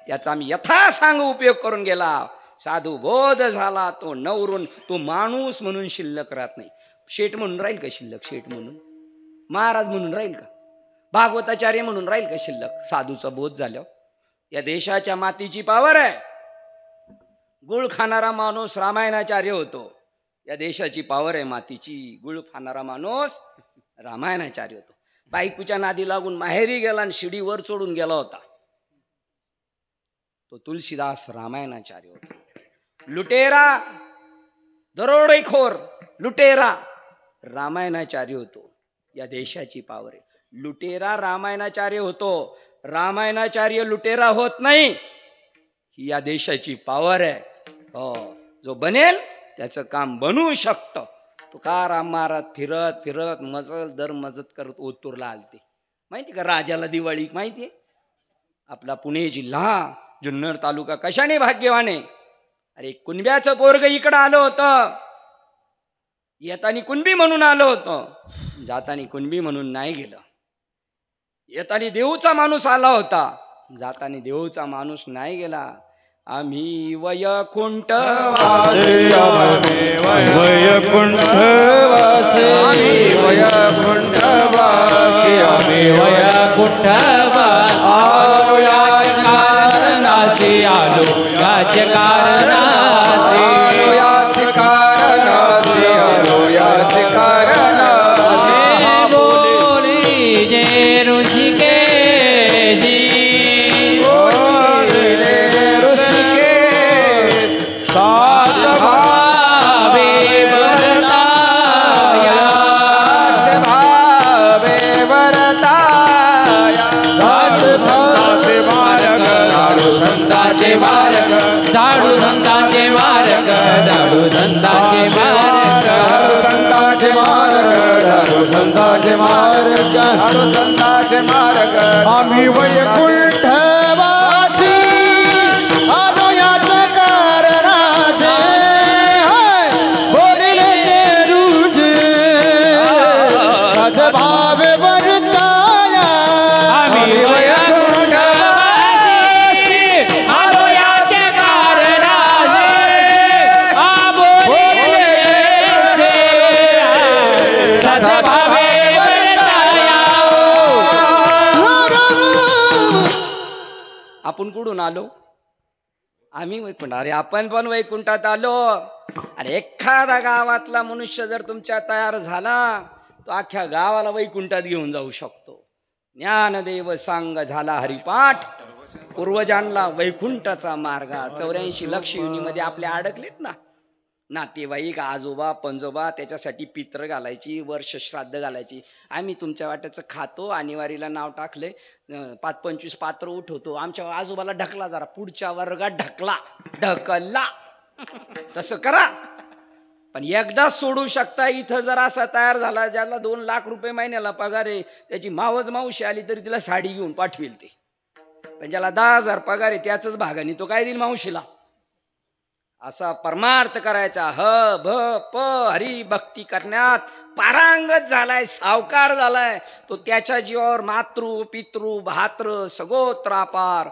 त्याचा आम्ही यथासांग उपयोग करून गेला. साधू बोध झाला, तो नवरून तो माणूस म्हणून शिल्लक राहत नाही. शेठ म्हणून राहील का शिल्लक? शेठ म्हणून, महाराज म्हणून राहील का? भागवताचार्य म्हणून राहील का शिल्लक? साधूचा बोध झाल्यावर या देशाच्या मातीची पावर आहे. गुळ खाणारा माणूस रामायणाचार्य होतो. या देशाची पावर आहे मातीची. गुळ खाणारा माणूस रामायणाचार्य होतो. बायकोच्या नादी लागून माहेरी गेला आणि शिडी वर चढून गेला होता, तो तुलसीदास रामायणाचार्य होता. लुटेरा, दरोडेखोर लुटेरा रामायणाचार्य होतो. या देशाची पावर आहे. लुटेरा रामायणाचार्य होतो, रामायणाचार्य लुटेरा होत नाही. ही या देशाची पावर आहे. हो, जो बनेल त्याचं काम बनवू शकतं. तुकाराम महाराज फिरत फिरत मजल दर मजत करत ओतूरला आलते. माहिती का राजाला दिवाळी माहितीये? आपला पुणे जिल्हा जुन्नर तालुका कशाने भाग्यवान आहे. अरे कुणब्याचं पोरग इकडं आलं होतं. येतानी कुणबी म्हणून आलं होतं, जातानी कुणबी म्हणून नाही गेलं. येतानी देऊचा माणूस आला होता, जातानी देऊचा माणूस नाही गेला. आम्ही वैकुंठ वासी वैकुंठ वासी वैकुंठ वासी आम्ही वैकुंठ आलो याच कारणासी आलो याच कारणासी आलो याच कारणासी आलो याच कारणासी बोली जे ऋषिकेशी सात भावे वरताया भावे वरताया झाडू संतांचे मार्ग झाडू संतांचे मार्ग झाडू संतांचे मार्ग झाडू संतांचे मार्ग झाडू संतांचे मार्ग झाडू संतांचे मार्ग झाडू संतांचे मार्ग आम्ही वैकुंठ वासी आलो याच कारणाचे बोलिले ते रुजे सात भावे वरताया आम्ही वैकुंठ वासी आलो याच कारणाचे बोलिले ते सात भावे आपण कुठून आलो? आम्ही वैकुंठ. अरे आपण पण वैकुंठात आलो. अरे एखादा गावातला मनुष्य जर तुमच्या तयार झाला तो अख्ख्या गावाला वैकुंठात घेऊन जाऊ शकतो. ज्ञानदेव सांग झाला हरिपाठ, पूर्वजांना वैकुंठाचा मार्ग. 84 लक्ष योनीमध्ये आपल्या अडकलेत ना नातेवाईक, आजोबा पंजोबा, त्याच्यासाठी पित्र घालायची, वर्ष श्राद्ध घालायची. आम्ही तुमच्या वाट्याचं खातो, आणीवारीला नाव टाकले, 5-25 पात्र उठवतो. आमच्या आजोबाला ढकला, जरा पुढच्या वर्गात ढकलला. तसं करा. पण एकदा सोडू शकता. इथं जर असा तयार झाला ज्याला 2 लाख रुपये महिन्याला पगार आहे, त्याची मावज मावशी आली तरी तिला साडी घेऊन पाठवेल ते. पण ज्याला 10,000 पगार आहे त्याच भागाने तो काय देईल मावशीला? असा परमार्थ करायचा. ह भ प हरी भक्ती करण्यात पारांगत झालाय, सावकार झालाय तो. त्याच्या जीवावर मातृ पितृ भात्र सगोत्रापार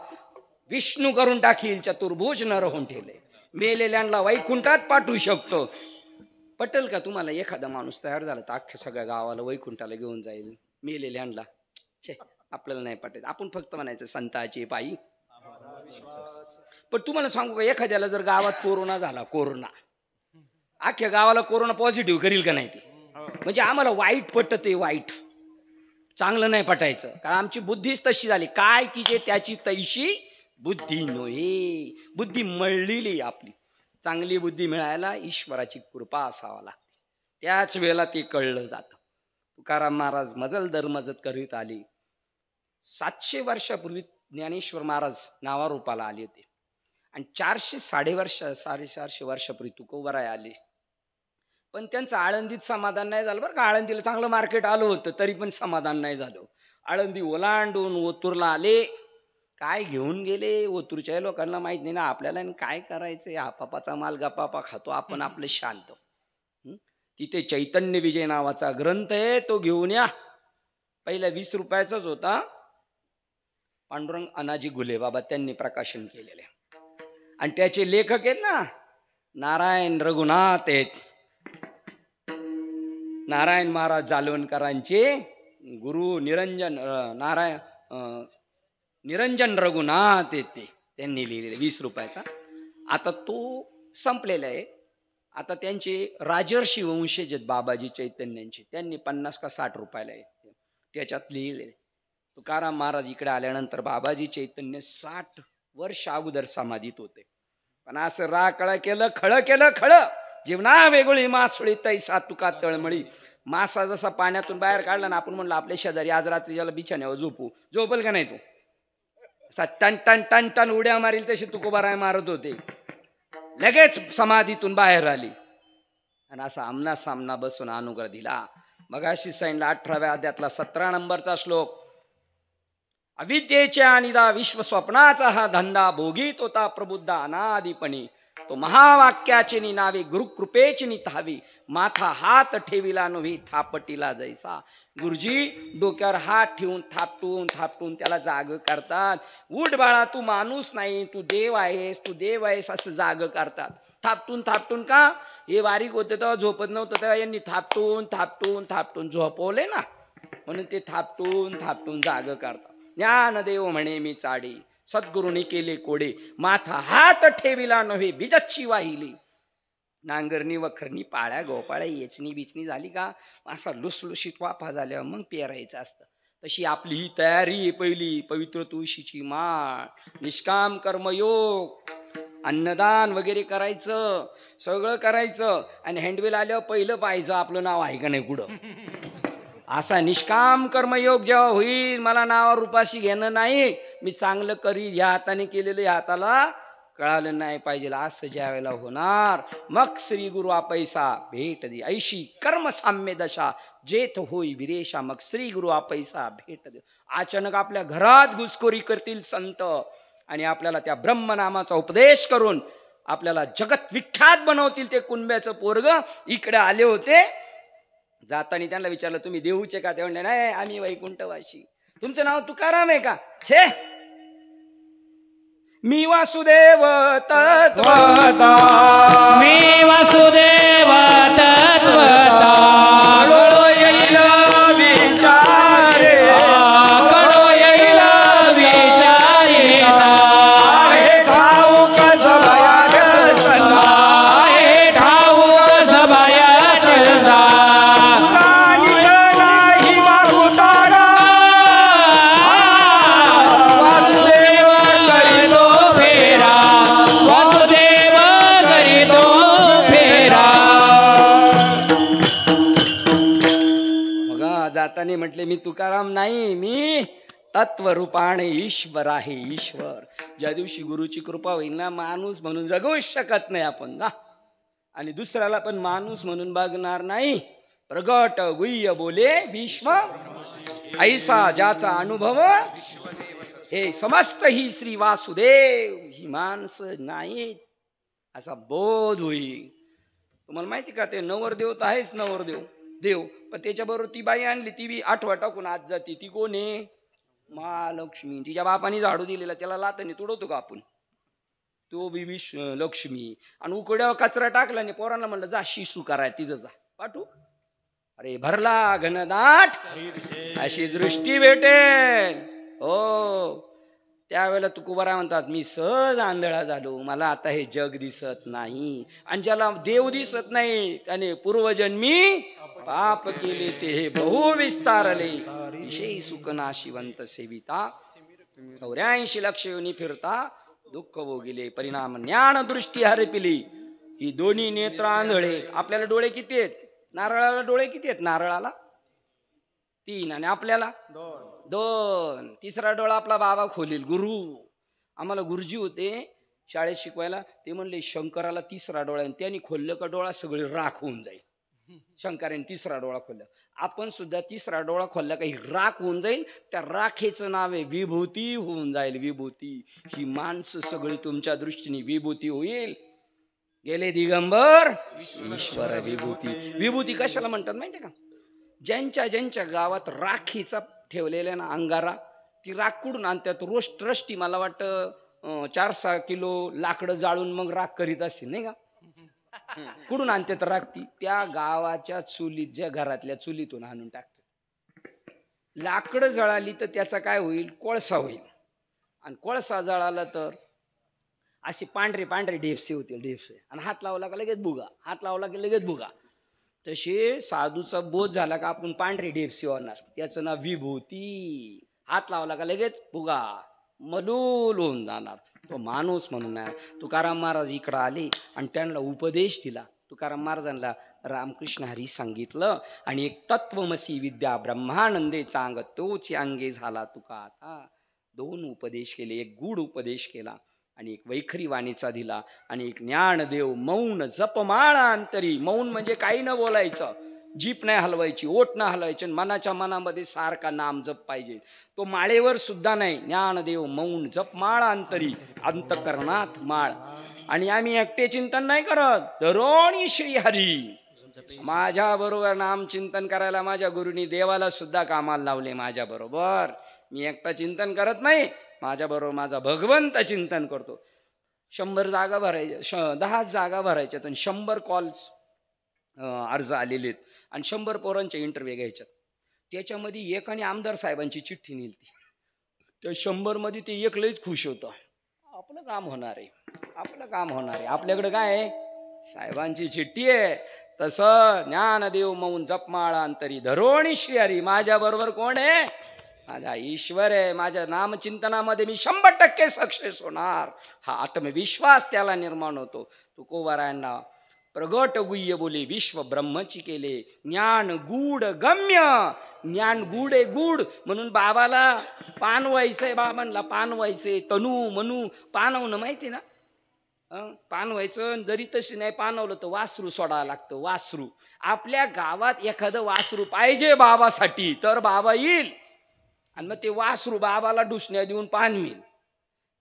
विष्णू करून टाकील, चतुर्भुज नर होऊन ठेवले. मेलेल्यांना वैकुंठात पाठवू शकतो. पटेल का तुम्हाला? एखादा माणूस तयार झाला तर अख्ख्या सगळ्या गावाला वैकुंठाला घेऊन जाईल. मेलेल्यांना छे आपल्याला नाही पटायचं. आपण फक्त म्हणायचं संतांचे पायी. पण तुम्हाला सांगू का, एखाद्याला जर गावात कोरोना झाला, कोरोना अख्ख्या गावाला कोरोना पॉझिटिव्ह करील का नाही ते? म्हणजे आम्हाला वाईट पटते, वाईट चांगलं नाही पटायचं. कारण आमची बुद्धीच तशी झाली. काय की जे त्याची तैशी बुद्धी नव्हे. बुद्धी मळलेली आपली. चांगली बुद्धी मिळायला ईश्वराची कृपा असावा लागते. त्याच वेळेला ते कळलं जातं. तुकाराम महाराज मजल दर मजत करीत आले. 700 वर्षापूर्वी ज्ञानेश्वर महाराज नावारूपाला आले होते. आणि 400-450 वर्षापूर्वी तुकोबराय आले. पण त्यांचं आळंदीत समाधान नाही झालं बरं का. आळंदीला चांगलं मार्केट आलं होतं तरी पण समाधान नाही झालं. आळंदी ओलांडून ओतूरला आले. काय घेऊन गेले ओतूरच्या लोकांना माहित नाही ना. आपल्याला काय करायचं, हा पापाचा माल गपापा खातो आपण, आपलं शांत. तिथे चैतन्य विजय नावाचा ग्रंथ आहे, तो घेऊन या. पहिला 20 रुपयाचाच होता, पांडुरंग अनाजी घुले बाबा त्यांनी प्रकाशन केलेले आणि त्याचे लेखक आहेत ना नारायण रघुनाथ आहेत. नारायण महाराज जालवणकरांचे गुरु निरंजन रघुनाथ आहेत त्यांनी लिहिलेले 20 रुपयाचा. आता तो संपलेला आहे. आता त्यांचे राजर्षी वंशज आहेत बाबाजी चैतन्यांचे, त्यांनी 50 का 60 रुपयाला आहे त्याच्यात लिहिलेले. तुकाराम महाराज इकडे आल्यानंतर बाबाजी चैतन्य 60 वर्ष अगोदर समाधीत होते. पण असं राकळ केलं, खळ केलं, खळ जीवना वेगळी मासुळी तैसा तुका तळमळी. मासा जसा पाण्यातून बाहेर काढला ना, आपण म्हणलं आपल्या शेजारी आज रात्री ज्याला बिछाण्यावर झोपल का नाही तो, असा टन टन टन टन उड्या मारील तशी तुकोबाराय मारत होते. लगेच समाधीतून बाहेर आली आणि असा आमना सामना बसून अनुग्रह दिला. मग अशी सांगितलं 18व्या अध्यायातला 17 नंबरचा श्लोक. अविद्येच्या अनिदा विश्व स्वप्नाचा हा धंदा भोगीत होता प्रबुद्ध अनादिपणी. तो महावाक्याचे नावे गुरुकृपेची नितावी. माथा हात ठेविला नव्हे थापटीला जैसा. गुरुजी डोक्यावर हात ठेवून थापटून थापटून त्याला जाग करतात. उठ बाळा तू माणूस नाही, तू देव आहेस, तू देव आहेस असं जाग करतात. थापटून थापटून का हे बारीक होते तेव्हा झोपत नव्हतं तेव्हा यांनी थापटून थापटून थापटून झोपवले ना, म्हणून ते थापटून थापटून जाग करतात. ज्ञानदेव म्हणे मी चाडी सद्गुरुनी केले कोडे. माथा हात ठेविला नव्हे बीजची वाहिली. नांगरणी वखरणी पाळ्या गोपाळ्या येचणी बिचणी झाली का असा लुसलुशीत वाफा झाल्यावर मग पेरायचं असतं. तशी आपली ही तयारी पहिली पवित्र तुळशीची माळ, निष्काम कर्मयोग, अन्नदान वगैरे करायचं, सगळं करायचं. आणि हँडबिल आल्यावर पहिलं पाहायचं आपलं नाव आहे का नाही कुठं. असा निष्काम कर्मयोग जेव्हा होईल, मला नावावर उपाशी घेणं नाही, मी चांगलं करी ह्या हाताने केलेलं ह्या हाताला कळालं नाही पाहिजे, असं ज्या वेळेला होणार मग श्री गुरु आपैसा भेट दे. ऐशी कर्म साम्य दशा जेथ होई विरेशा. मग श्री गुरु आपैसा भेट दे. अचानक आपल्या घरात घुसखोरी करतील संत आणि आपल्याला त्या ब्रह्मनामाचा उपदेश करून आपल्याला जगत विख्यात बनवतील. ते कुंब्याचं पोरग इकडे आले होते. जाताना त्यांना विचारलं तुम्ही देऊचे का? ते म्हणले नाही आम्ही वैकुंठवासी. तुमचं नाव तुकाराम आहे का? छे मी वासुदेव तत्वता, मी वासुदेव तत्वता. कळो येईल विचारे, कळो येईल विचारिता. आहे ठाऊक सभयात सल्ला, आहे ठाऊक सभयात सल्ला. नाही वाहुताना वासुदेव करीतो फेरा, वासुदेव करीतो फेरा. बघा जाताना म्हटले मी तुकाराम नाही, मी तत्वरूपाने ईश्वर आहे. ईश्वर ज्या दिवशी गुरुची कृपा होईल ना, माणूस म्हणून जगूच शकत नाही आपण ना, आणि दुसऱ्याला पण माणूस म्हणून बघणार नाही. प्रगट गुह्य बोले विश्व ऐसा ज्याचा अनुभव हे समस्त ही श्री वासुदेव, ही माणसं नाहीत असा बोध होईल. तुम्हाला माहिती का ते नवरदेव तर आहेच नवरदेव देव, पण त्याच्याबरोबर ती बाई आणली, ती बी आठवा टाकून आज जाते. ती कोण आहे? महालक्ष्मी. तिच्या बापाने झाडू दिलेला, त्याला लाताने तुडवतो का आपण? तो बी लक्ष्मी. आणि उकड्यावर कचरा टाकला नाही, पोरांना म्हणलं जा शिशू कराय तिथं जा, पाठवू. अरे भरला घनदाट अशी दृष्टी भेटेल. हो त्यावेळेला तुकोबाराय म्हणतात मी सहज आंधळा झालो, मला आता हे जग दिसत नाही. आणि ज्याला देव दिसत नाही त्याने पूर्वजन्मी पाप केले ते हे बहु विस्तारले. विषयी सुखनाशिवंत सेविता 84 लक्ष योनी फिरता दुःख भोगिले. परिणाम ज्ञान दृष्टी हरपिली. ही दोन्ही नेत्र आंधळे. आपल्याला डोळे किती आहेत? नारळाला डोळे किती आहेत? नारळाला 3 आणि आपल्याला 2. तिसरा डोळा आपला बाबा खोलील. गुरु आम्हाला गुरुजी होते शाळेत शिकवायला, ते म्हणले शंकराला 3रा डोळा आहे, त्यांनी खोललं का डोळा सगळे राख होऊन जाईल. शंकराने 3रा डोळा खोलला, आपण सुद्धा 3रा डोळा खोलला काही राख होऊन जाईल. त्या राखेचं नाव आहे विभूती होऊन जाईल. विभूती. ही माणसं सगळी तुमच्या दृष्टीने विभूती होईल. गेले दिगंबर ईश्वर विभूती. विभूती कशाला म्हणतात माहिती का? ज्यांच्या ज्यांच्या गावात राखीचा ठेवलेल्या ना अंगारा, ती राख कुठून आणतात? रष्टी मला वाटतं 4-6 किलो लाकडं जाळून मग राख करीत असतील नाही का? कुठून आणतात राख? ती त्या गावाच्या चुलीत, ज्या घरातल्या चुलीतून आणून टाकतात. लाकडं जळाली तर त्याचा काय होईल? कोळसा होईल. आणि कोळसा जळाला तर असे पांढरे पांढरे ढेपसे होतील, ढेपसे. आणि हात लावला का लगेच बुगा, हात लावला की लगेच बुगा. तसे साधूचा बोध झाला का आपण पांढरे ढेपसे होणार. त्याचं नाव विभूती. हात लावला का लगेच बुगा, मलूल होऊन जाणार. तो माणूस म्हणून आहे. तुकाराम महाराज इकडं आले आणि त्यांना उपदेश दिला. तुकाराम महाराजांना रामकृष्ण हरी सांगितलं आणि एक तत्वमसी विद्या ब्रह्मानंदे चांग तोच अंगे झाला तुका आता. 2 उपदेश केले. एक गूढ उपदेश केला आणि एक वैखरी वाणीचा दिला आणि एक ज्ञानदेव मौन जपमाळा अंतरी. मौन म्हणजे काही न बोलायचं, जीप नाही हलवायची, ओठ न हलवायची, मनाच्या मनामध्ये सारखा नाम जप पाहिजे. तो माळेवर सुद्धा नाही. ज्ञानदेव मौन जपमाळा अंतरी, अंतकरणात माळ. आणि आम्ही एकटे चिंतन नाही करत, दरोणी श्री हरी. माझ्या बरोबर नाम चिंतन करायला माझ्या गुरुनी देवाला सुद्धा कामाला लावले माझ्या बरोबर. मी एकटा चिंतन करत नाही, माझ्या बरोबर माझा भगवंत चिंतन करतो. 100 जागा भरायच्या, 10 जागा भरायच्यात आणि 100 कॉल्स अर्ज आलेले आहेत आणि 100 पोरांचे इंटरव्ह्यू घ्यायच्यात. त्याच्यामध्ये एकाने आमदार साहेबांची चिठ्ठी नेलती. त्या 100 मध्ये ते एक लईच खुश होतं. आपलं काम होणार आहे, आपलं काम होणार आहे. आपल्याकडे काय आहे? साहेबांची चिठ्ठी आहे. तसं ज्ञानदेव मौन जपमाळा अंतरी धरोणी श्री हरी. माझ्या बरोबर कोण आहे? माझा ईश्वर आहे. माझ्या नामचिंतनामध्ये मी 100% सक्सेस होणार. हा आत्मविश्वास त्याला निर्माण होतो. तुकोबारायांना प्रगट गुह्य बोले विश्व ब्रह्मची केले. ज्ञान गूढ गम्य. ज्ञान गूढ आहे, गूढ. म्हणून बाबाला पान व्हायचंय, बाबांना पान व्हायचंय. तनू मनू पानवणं माहिती ना? पान व्हायचं. जरी तशी नाही पानवलं तर वासरू सोडावं लागतं. वासरू. आपल्या गावात एखादं वासरू पाहिजे बाबासाठी, तर बाबा येईल आणि मग ते वासरू बाबाला डुसण्या देऊन पान मिळेल.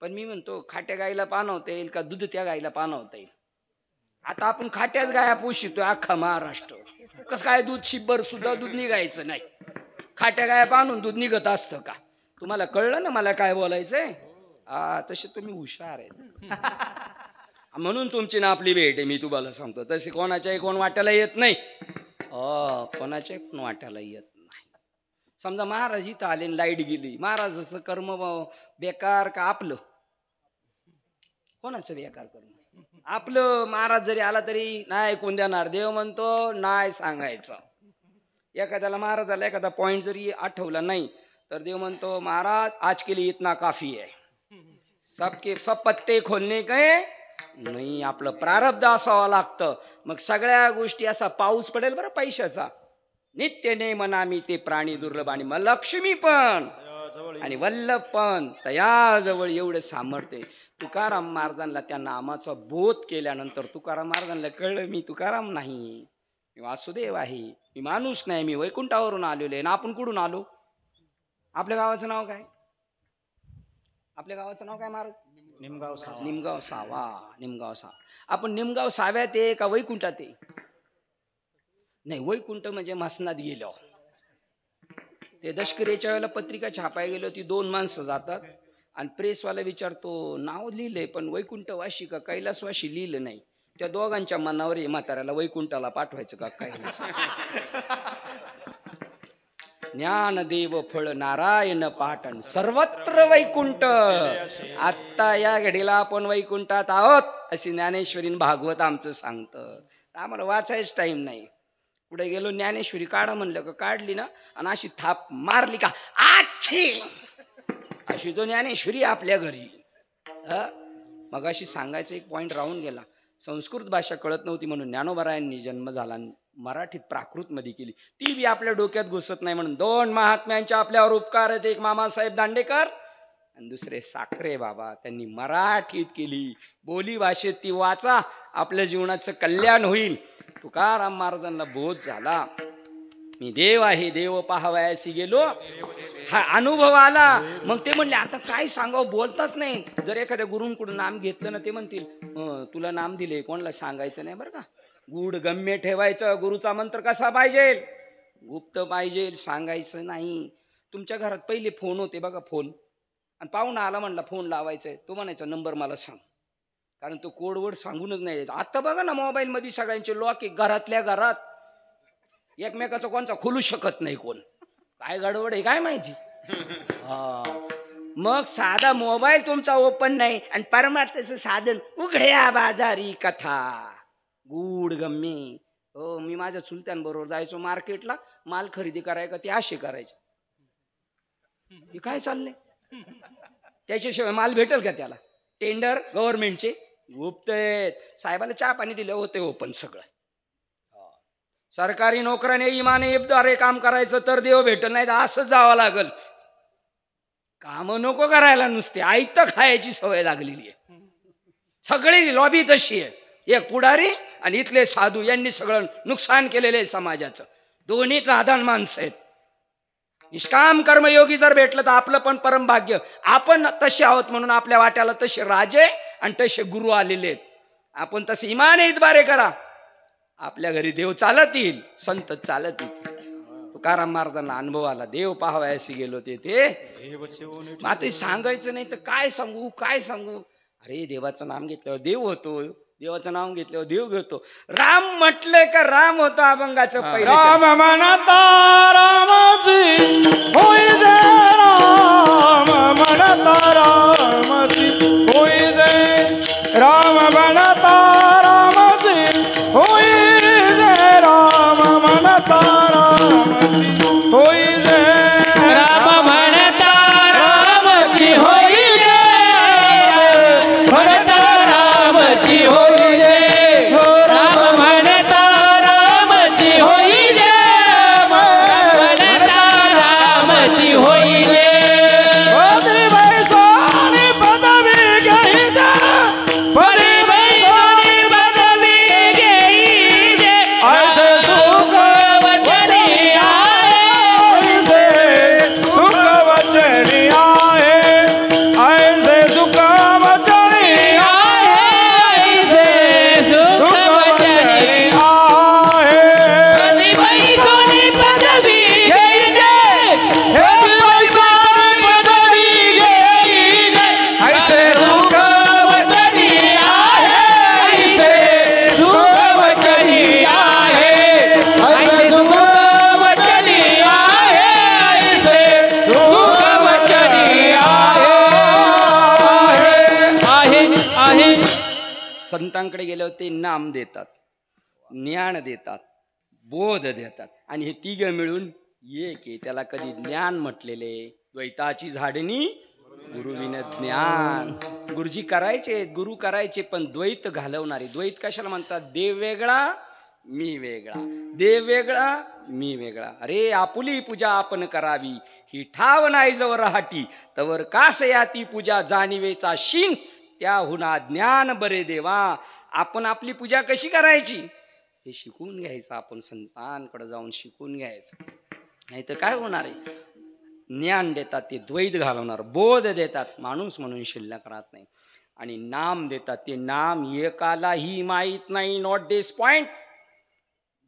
पण मी म्हणतो, खाट्या गाईला पानवता येईल का दुधत्या गाईला पानवता येईल? आता आपण खाट्याच गाया पोषितोय अख्खा महाराष्ट्र. कसं काय दूध शिब्बर सुद्धा दूध निघायचं नाही? खाट्या गाया पानून दूध निघत असतं का? तुम्हाला कळलं ना मला काय बोलायचंय? तसे तुम्ही हुशार आहे. म्हणून तुमची ना आपली भेट आहे. मी तुम्हाला सांगतो, तसे कोणाच्याही कोण वाट्याला येत नाही. कोणाच्या कोण वाट्याला येत नाही. समजा महाराज इथं आले, लाईट गेली, महाराजाचं कर्म बेकार का आपलं? कोणाचं बेकार कर्म? आपलं. महाराज जरी आला तरी नाही ऐकून देणार. देव म्हणतो नाही सांगायचं. एखाद्याला महाराजाला एखादा पॉइंट जरी आठवला नाही तर देव म्हणतो महाराज आज के लिए इतना काफी है, सब पत्ते खोलणे काय नाही. आपलं प्रारब्ध असावं लागतं. मग सगळ्या गोष्टी असा पाऊस पडेल बरं पैशाचा. नित्य नेमनामी ते प्राणी दुर्लभ आणि मग लक्ष्मी पण आणि वल्लभ पण तयाजवळ एवढं सामर्थ्य. तुकाराम महाराजांना त्या नामाचा बोध केल्यानंतर तुकाराम महाराजांना कळलं मी तुकाराम नाही, मी वासुदेव आहे, मी माणूस नाही, मी वैकुंठावरून आलेलो आहे. ना आपण कुठून आलो? आपल्या गावाचं नाव काय? आपल्या गावाचं नाव काय महाराज? निमगाव सावा. निमगाव सावा. निमगाव सावा. आपण निमगाव साव्यात आहे का वैकुंठात आहे? नाही, वैकुंठ म्हणजे मसनात गेलो. ते दशकरेच्या वेळेला पत्रिका छापाय गेलो, ती 2 माणसं जातात आणि प्रेसवाला विचारतो नाव लिहिलंय पण वैकुंठवाशी का कैलासवाशी लिहिलं नाही. त्या दोघांच्या मनावर आहे म्हाताऱ्याला वैकुंठाला पाठवायचं का कैलास. ज्ञानदेव फळ नारायण पाटण सर्वत्र वैकुंठ. आत्ता या घडीला आपण वैकुंठात आहोत अशी ज्ञानेश्वरीन भागवत आमचं सांगतं. आम्हाला वाचायच टाइम नाही. पुढे गेलो, ज्ञानेश्वरी काढा म्हणलं का काढली ना आणि अशी थाप मारली का आच्छी अशी तो ज्ञानेश्वरी आपल्या घरी. मग अशी सांगायचं एक पॉइंट राहून गेला. संस्कृत भाषा कळत नव्हती म्हणून ज्ञानोबारायांनी जन्म झाला, मराठीत प्राकृतमध्ये केली. ती बी आपल्या डोक्यात घुसत नाही म्हणून 2 महात्म्यांचे आपल्यावर उपकार आहेत. एक मामासाहेब दांडेकर आणि दुसरे साखरे बाबा. त्यांनी मराठीत केली. बोली भाषेत ती वाचा, आपल्या जीवनाचं कल्याण होईल. तुकाराम महाराजांना बोध झाला मी देव आहे, देव पाहावयासी गेलो. हा अनुभव आला. मग ते म्हणले आता काय सांगावं, बोलताच नाही. जर एखाद्या गुरूंकडून नाम घेतलं ना ते म्हणतील तुला नाम दिले, कोणाला सांगायचं नाही बरं का, गूढ गम्य ठेवायचं. गुरुचा मंत्र कसा पाहिजे? गुप्त पाहिजे, सांगायचं नाही. तुमच्या घरात पहिले फोन होते बघा, फोन, आणि पाहुणा आला म्हणला फोन लावायचा आहे, तो म्हणायचा नंबर मला सांग, कारण तो कोडवर्ड सांगूनच नाही यायचा. आता बघा ना मोबाईल मध्ये सगळ्यांचे लॉक आहे, घरातल्या घरात, एकमेकाचा कोणचा खोलू शकत नाही कोण. काय गडबड आहे काय माहिती. मग साधा मोबाईल तुमचा ओपन नाही आणि परमार्थाचं साधन उघड्या बाजारी कथा गूढ गम्मे. हो, मी माझ्या चुलत्यांबरोबर जायचो मार्केटला माल खरेदी करायला, का ते असे करायचे. हे काय चाललंय, त्याच्याशिवाय माल भेटेल का त्याला. टेंडर गव्हर्नमेंटचे गुप्त आहेत. साहेबाला चहा पाणी दिले होते ओपन सगळं. सरकारी नोकराने इमानेद्वारे काम करायचं तर देव भेटल, नाही तर असंच जावं लागल. काम नको करायला, नुसते आयतं खायची सवय लागलेली आहे. सगळी लॉबी तशी आहे. एक पुढारी आणि इथले साधू यांनी सगळं नुकसान केलेलं आहे समाजाचं. दोन्ही नादान माणसं आहेत. निष्काम कर्मयोगी जर भेटलं तर आपलं पण परम भाग्य. आपण तसे आहोत म्हणून आपल्या वाट्याला तसे राजे आणि तसे गुरु आलेले आहेत. आपण तसे इमानेद्वारे करा, आपल्या घरी देव चालत येईल, संत चालत येईल. तुकाराम महाराजांना अनुभव आला, देव पाहावयासी गेलो ते आता सांगायचं नाही तर काय सांगू काय सांगू. अरे देवाचं नाम घेतल्यावर देव होतो, देवाचं नाम घेतल्यावर देव घेतो. राम म्हटले का राम होतो. अभंगाचं पहिलं राम म्हणता रामजी होई दे, राम म्हणता रामजी होई दे, राम म्हणता रामजी होई दे, राम म्हणता रामजी होई दे, राम म्हणता रामची होई दे, म्हणता रामची होई दे, राम म्हणता रामची होई दे, म्हणता रामची होई दे. पदी बैसोनी पदवी घेई दे, परी बैसोनी पदवी घेई दे, ऐसे सुख वचनी आहे, सुख वचनी आहे, ऐसे सुख वचनी ऐसे सुख वचनी आहे. पदी बैसोनी पदवी घेई दे, पदी बैसोनी पदवी घेई दे, ऐसे सुख वचनी आहे, ऐसे सुख वचनी आहे, ऐसे सुख वचनी आहे, ऐसे सुख वचनी आहे. संतांकडे गेल्यावर ते नाम देतात, ज्ञान देतात, बोध देतात, आणि हे तिघं मिळून एक आहे. त्याला कधी ज्ञान म्हटलेले. द्वैताची झाडणी गुरुविन ज्ञान. गुरुजी करायचे, गुरु करायचे, पण द्वैत घालवणारे. द्वैत कशाला म्हणतात. देव वेगळा मी वेगळा, देव वेगळा मी वेगळा. अरे आपुली पूजा आपण करावी, ही ठाव नाही जवर राहाटी, तवर कास याती पूजा जाणीवेचा शीन, त्याहून ज्ञान बरे देवा. आपण आपली पूजा कशी करायची हे शिकून घ्यायचं. आपण संतांकडे जाऊन शिकून घ्यायचं, नाही तर काय होणार आहे. ज्ञान देतात ते द्वैत घालवणार, बोध देतात माणूस म्हणून शिल्लक राहत नाही, आणि नाम देतात ते नाम एकालाही माहीत नाही. Not this point.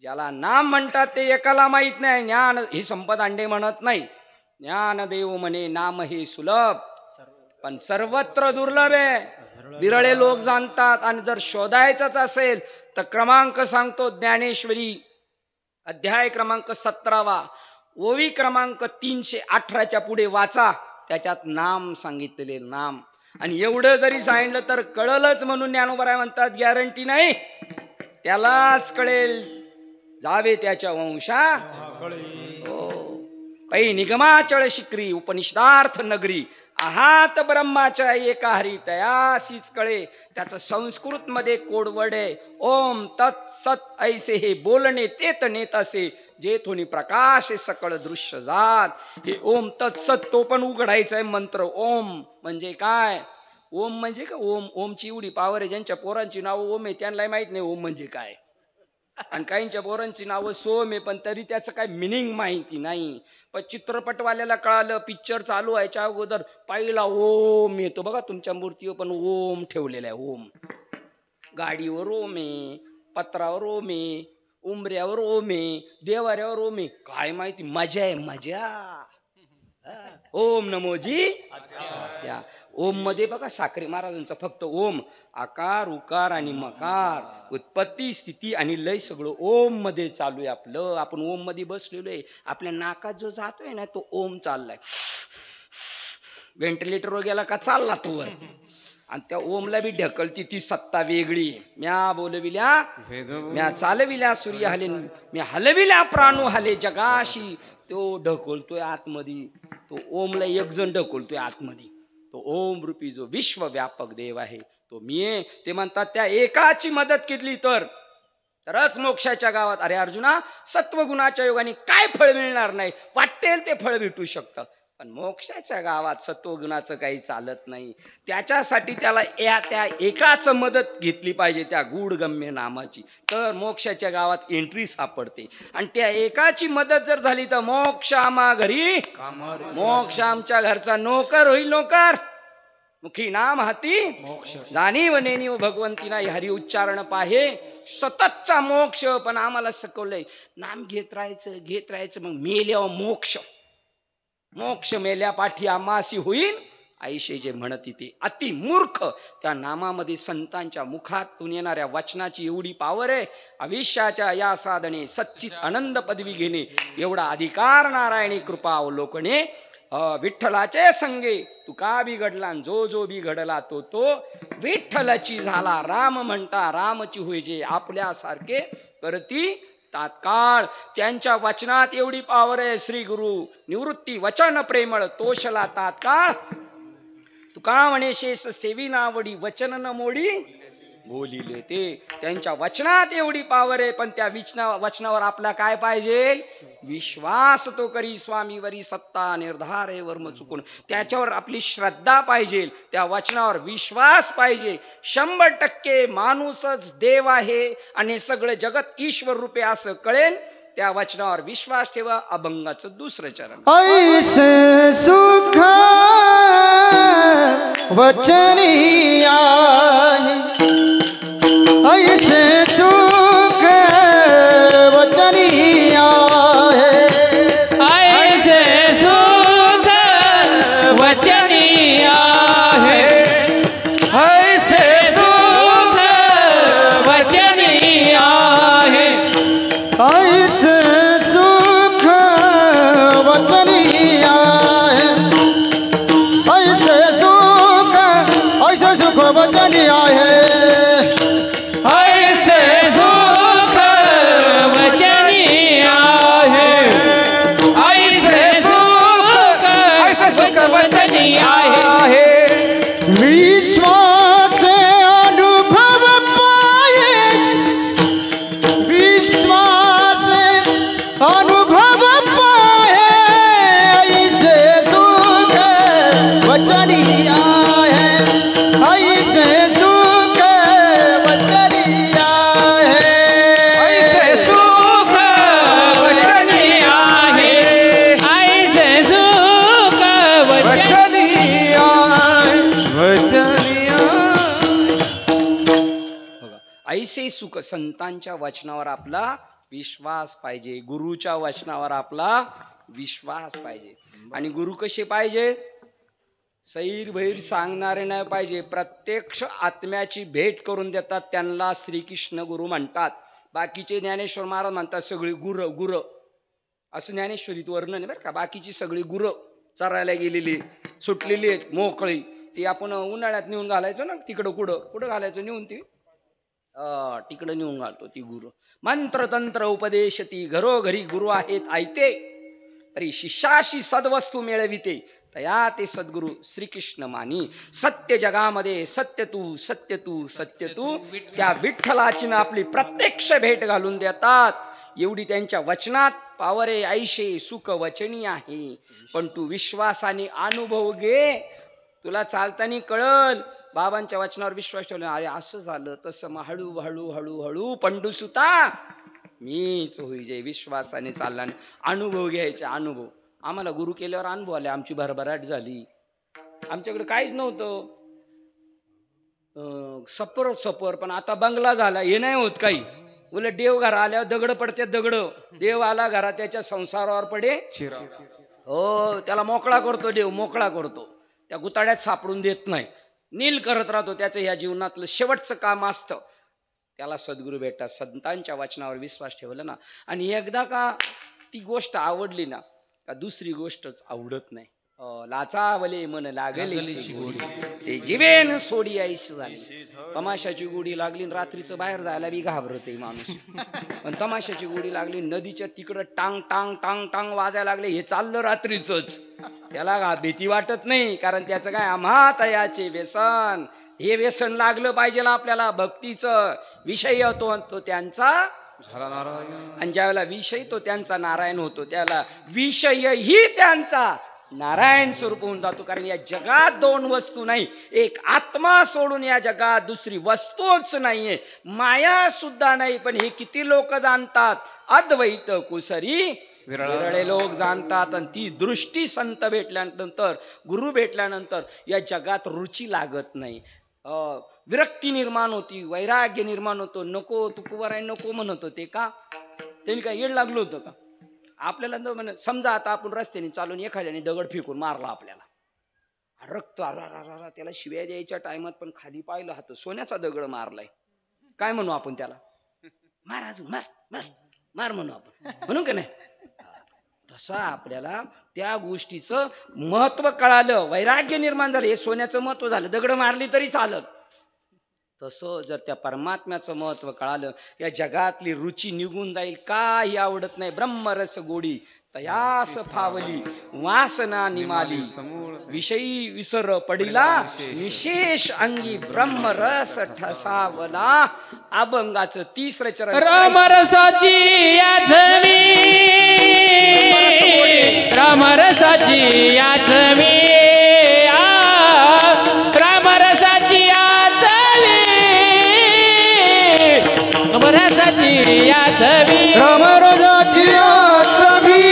ज्याला नाम म्हणतात ते एकाला माहीत नाही. ज्ञान ही संपद अंडे म्हणत नाही. ज्ञानदेव म्हणे नाम हे सुलभ, पण सर्वत्र दुर्लभ आहे. विरळे लोक जाणतात. आणि जर शोधायचंच असेल तर क्रमांक सांगतो. ज्ञानेश्वरी अध्याय क्रमांक 17 ओवी क्रमांक 318च्या पुढे वाचा. त्याच्यात नाम सांगितलेले नाम. आणि एवढं जरी सांगितलं तर कळलंच म्हणून ज्ञानोबराय म्हणतात गॅरंटी नाही, त्यालाच कळेल जावे त्याच्या वंशा. पै निगमाचळ शिक्री उपनिषदार्थ नगरी, आहात ब्रह्माच्या एका हरी तयासीच कळे. त्याचं संस्कृत मध्ये कोडवड आहे ओम तत् सत ऐसे. हे बोलणे तेत नेत असे जेथोनी प्रकाश सकळ दृश्य जात. हे ओम तत्सत तो पण उघडायचा आहे मंत्र. ओम म्हणजे काय. ओम म्हणजे का ओम. ओमची एवढी पावर आहे. ज्यांच्या पोरांची नावं ओम आहे त्यांना माहित नाही ओम म्हणजे काय. आणि काहींच्या पोरांची नावं सोम आहे पण तरी त्याचं काय मिनिंग माहिती नाही. पण चित्रपटवाल्याला कळालं, पिक्चर चालू व्हायच्या अगोदर पहिला ओम येतो बघा. तुमच्या मूर्तीवर पण ओम ठेवलेला आहे. ओम गाडीवर ओम आहे, पत्रावर ओम आहे, उंबऱ्यावर ओम आहे, देवाऱ्यावर ओम आहे. काय माहिती. मजा आहे मजा. ओम नमोजी त्या ओम मध्ये बघा साखरे महाराजांचा फक्त ओम, आकार उकार आणि मकार, उत्पत्ती स्थिती आणि लय सगळं ओम मध्ये चालू आहे आपलं. आपण ओम मध्ये बसलेलो आहे. आपल्या नाकात जो जातोय ना तो ओम चाललाय. व्हेंटिलेटरवर गेला का चालला तो वर, आणि त्या ओमला बी ढकलती ती सत्ता वेगळी. म्या बोलविल्या म्या चालविल्या सूर्य हले, मी हलविल्या प्राणू हले जगाशी. तो ढकलतोय आतमध्ये, तो ओमला एक जण ढकलतोय आतमध्ये. तो ओम रूपी जो विश्वव्यापक देव आहे तो मी आहे. ते म्हणतात त्या एकाची मदत केली तरच मोक्षाच्या गावात. अरे अर्जुना, सत्वगुणाच्या योगाने काय फळ मिळणार नाही, वाटेल ते फळ भेटू शकतं, पण मोक्षाच्या गावात सत्वगुणाचं काही चालत नाही. त्याच्यासाठी त्याला त्या एकाच मदत घेतली पाहिजे, त्या गूढगम्य नामाची, तर मोक्षाच्या गावात एंट्री सापडते. आणि त्या एकाची मदत जर झाली तर मोक्ष आम्हा घरी, मोक्ष आमच्या घरचा नोकर होईल. नोकर मुखी नाम हाती जाणीव नेणीव भगवंती नाही, हरी उच्चारण पाहे सततचा मोक्ष. पण आम्हाला शिकवलंय नाम घेत राहायचं, मग मेल्यावर मोक्ष. मोक्ष मेल्या पाठी आमासी होईल आईशे जे म्हणती ते अति मूर्ख. त्या नामामध्ये संतांच्या मुखातून येणाऱ्या वचनाची एवढी पावर आहे. आयुष्याच्या या साधने सच्चित आनंद पदवी घेणे एवढा अधिकार नारायणी कृपा अवलोकने. विठ्ठलाचे संगे तुका बिघडला, जो बिघडला तो विठ्ठलाची झाला. राम म्हणता रामची होय जे आपल्यासारखे करती तात्काळ. त्यांच्या वचनात एवढी पावर आहे. श्री गुरु निवृत्ती वचन प्रेमळ तोषला तात्काळ. तुका म्हणे शेष सेवी नावडी वचन न मोडी बोलिले. ते त्यांच्या वचनात एवढी पावर आहे. पण त्या वचनावर आपला काय पाहिजे? विश्वास तो करी स्वामीवरी सत्ता निर्धारे वर्म चुकून. त्याच्यावर आपली श्रद्धा पाहिजे, त्या वचनावर विश्वास पाहिजे. 100% माणूसच देव आहे आणि सगळं जगत ईश्वर रूपे असं कळेल. त्या वचनावर विश्वास ठेवा. अभंगाचं दुसरं चरण. ऐसे सुख वचनी आहे, ऐसे सुख वचनी आहे, ऐसे सुख वचनी आहे, ऐसे सुख वचनी आहे, ऐसे सुख वचनी आहे, ऐसे सुख वचनी आहे, ऐसे सुख वचनी आहे, ऐसे सुख वचनी आहे. विश्वास अनुभव पाए, विश्वास अनुभव पाए, ऐसे सुख वचनी आहे, ऐसे सुख वचनी आहे, ऐसे सुख वचनी आहे, ऐसे सुख वचनी ऐसे सुख. संतांच्या वचनावर आपला विश्वास पाहिजे, गुरुच्या वचनावर आपला विश्वास पाहिजे. आणि गुरु कसे पाहिजे? सैर भैर सांगणारे नाही पाहिजे, प्रत्यक्ष आत्म्याची भेट करून देतात, त्यांना श्रीकृष्ण गुरु म्हणतात. बाकीचे ज्ञानेश्वर महाराज म्हणतात सगळी गुरं असं ज्ञानेश्वरीत वर्णन आहे बरं का. बाकीची सगळी गुरं चरायला गेलेली सुटलेली आहेत मोकळी, ती आपण उन्हाळ्यात नेऊन घालायचो ना तिकडं. कुठं घालायचं नेऊन? ती तिकडं नेऊन घालतो ती गुरु. मंत्रतंत्र उपदेश ती घरोघरी गुरु आहेत आयते, तरी शिष्याशी सद्वस्तू मिळविते तया ते सद्गुरु श्रीकृष्ण मानी. सत्य जगामध्ये सत्य तू त्या विठ्ठलाची आपली प्रत्यक्ष भेट घालून देतात. एवढी त्यांच्या वचनात पावर आहे. ऐशे सुख वचनी आहे, पण तू विश्वासाने अनुभव घे, तुला चालताना कळल. बाबांच्या वचनावर विश्वास ठेवला, अरे असं झालं तसं, मग हळू पंडुसुता मीच होई जे. विश्वासाने चालला, अनुभव घ्यायचे. अनुभव आम्हाला गुरु केल्यावर अनुभव आले, आमची भरभराट झाली. आमच्याकडे काहीच नव्हतं, सपर पण आता बंगला झाला. हे नाही होत काही. उलट देव घरा आल्यावर दगड पडते, दगड. देव आला घरा त्याच्या संसारावर पडे. हो, त्याला मोकळा करतो देव, मोकळा करतो. त्या गुताड्यात सापडून देत नाही, नील करत राहतो. त्याचं ह्या जीवनातलं शेवटचं काम असतं. त्याला सद्गुरू भेटतात. संतांच्या वचनावर विश्वास ठेवला ना, आणि एकदा का ती गोष्ट आवडली ना, का दुसरी गोष्टच आवडत नाही. लाचावले मन लागले ते जीवेन सोडी आईशी झाली. तमाशाची गोडी लागली, रात्रीचं बाहेर जायला बी घाबरते माणूस. पण तमाशाची गोडी लागली, नदीच्या तिकडं टांग टांग टांग टांग वाजायला लागले, हे चाललं रात्रीचंच. त्याला भीती वाटत नाही, कारण त्याचं काय, आम्हा तयाचे व्यसन. हे व्यसन लागलं पाहिजे ना आपल्याला. भक्तीचं विषय येतो तो त्यांचा आणि ज्यावेळेला विषय तो त्यांचा नारायण होतो, त्याला विषयही त्यांचा नारायण स्वरूप होऊन जातो. कारण या जगात दोन वस्तू नाही, एक आत्मा सोडून या जगात दुसरी वस्तूच नाहीये, माया सुद्धा नाही. पण हे किती लोक जाणतात? अद्वैत कुसरी विरळे लोक जाणतात. आणि ती दृष्टी संत भेटल्यानंतर, गुरु भेटल्यानंतर या जगात रुची लागत नाही, विरक्ती निर्माण होती, वैराग्य निर्माण होतो. नको तू कुवार आहे नको म्हणत होते का? त्यांनी काय येड लागलं होतं का आपल्याला? समजा आता आपण रस्त्याने चालून एखाद्याने दगड फेकून मारला आपल्याला, रक्त त्याला शिव्या द्यायच्या टायमात पण खाली पाहिलं, हात सोन्याचा दगड मारलाय, काय म्हणू आपण त्याला? मार, अजून मार मार मार म्हणू आपण, म्हणू का नाही? तसं आपल्याला त्या गोष्टीचं महत्व कळालं, वैराग्य निर्माण झालं, हे सोन्याचं महत्व झालं, दगड मारली तरी चालत. तसं जर त्या परमात्म्याचं महत्व कळालं, या जगातली रुची निघून जाईल, काही आवडत नाही. ब्रह्मरस गोडी तयास फावली, वासना निमाली, विषयी विसर पडिला, विशेष अंगी ब्रह्मरस ठसावला. अभंगाचं 3रं चरण. रामरसाची याचवी, रामरसाची याचवी, रामरसाची याचवी, रामरसाची याचवी, रामरसाची याचवी,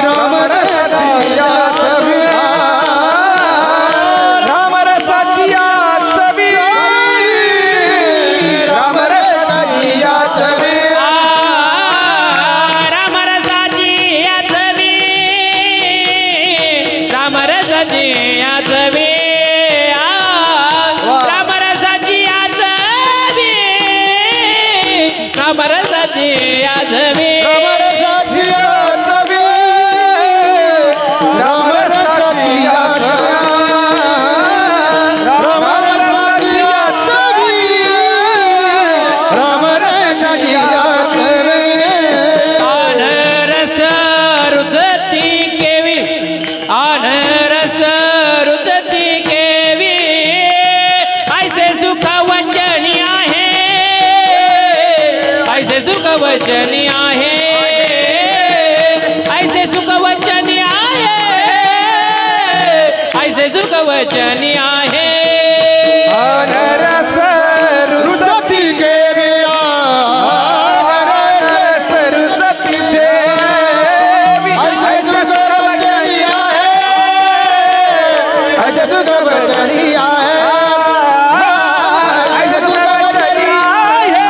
रामरसाची याचवी, रामरसाची याचवी, रामरसाची याचवी, रामरसाची याचवी, रामरसाची याचवी, रामरसाची याचवी, रामरसाची याचवी, रामरसाची याचवी, रामरसाची याचवी, रामरसाची याचवी, रामरसाची याचवी. आनरस रुदती केवी, आनरस रुदती केवी, ऐसे सुख वचनी आहे, ऐसे सुख वचनी आहे, ऐसे सुख वचनी आहे, ऐसे सुख वचनी आहे. आनरस रुदती केवी, आनरस रुदती केवी, ऐसे सुख वचनी आहे, ऐसे सुख वचनी आहे, ऐसे सुख वचनी आहे,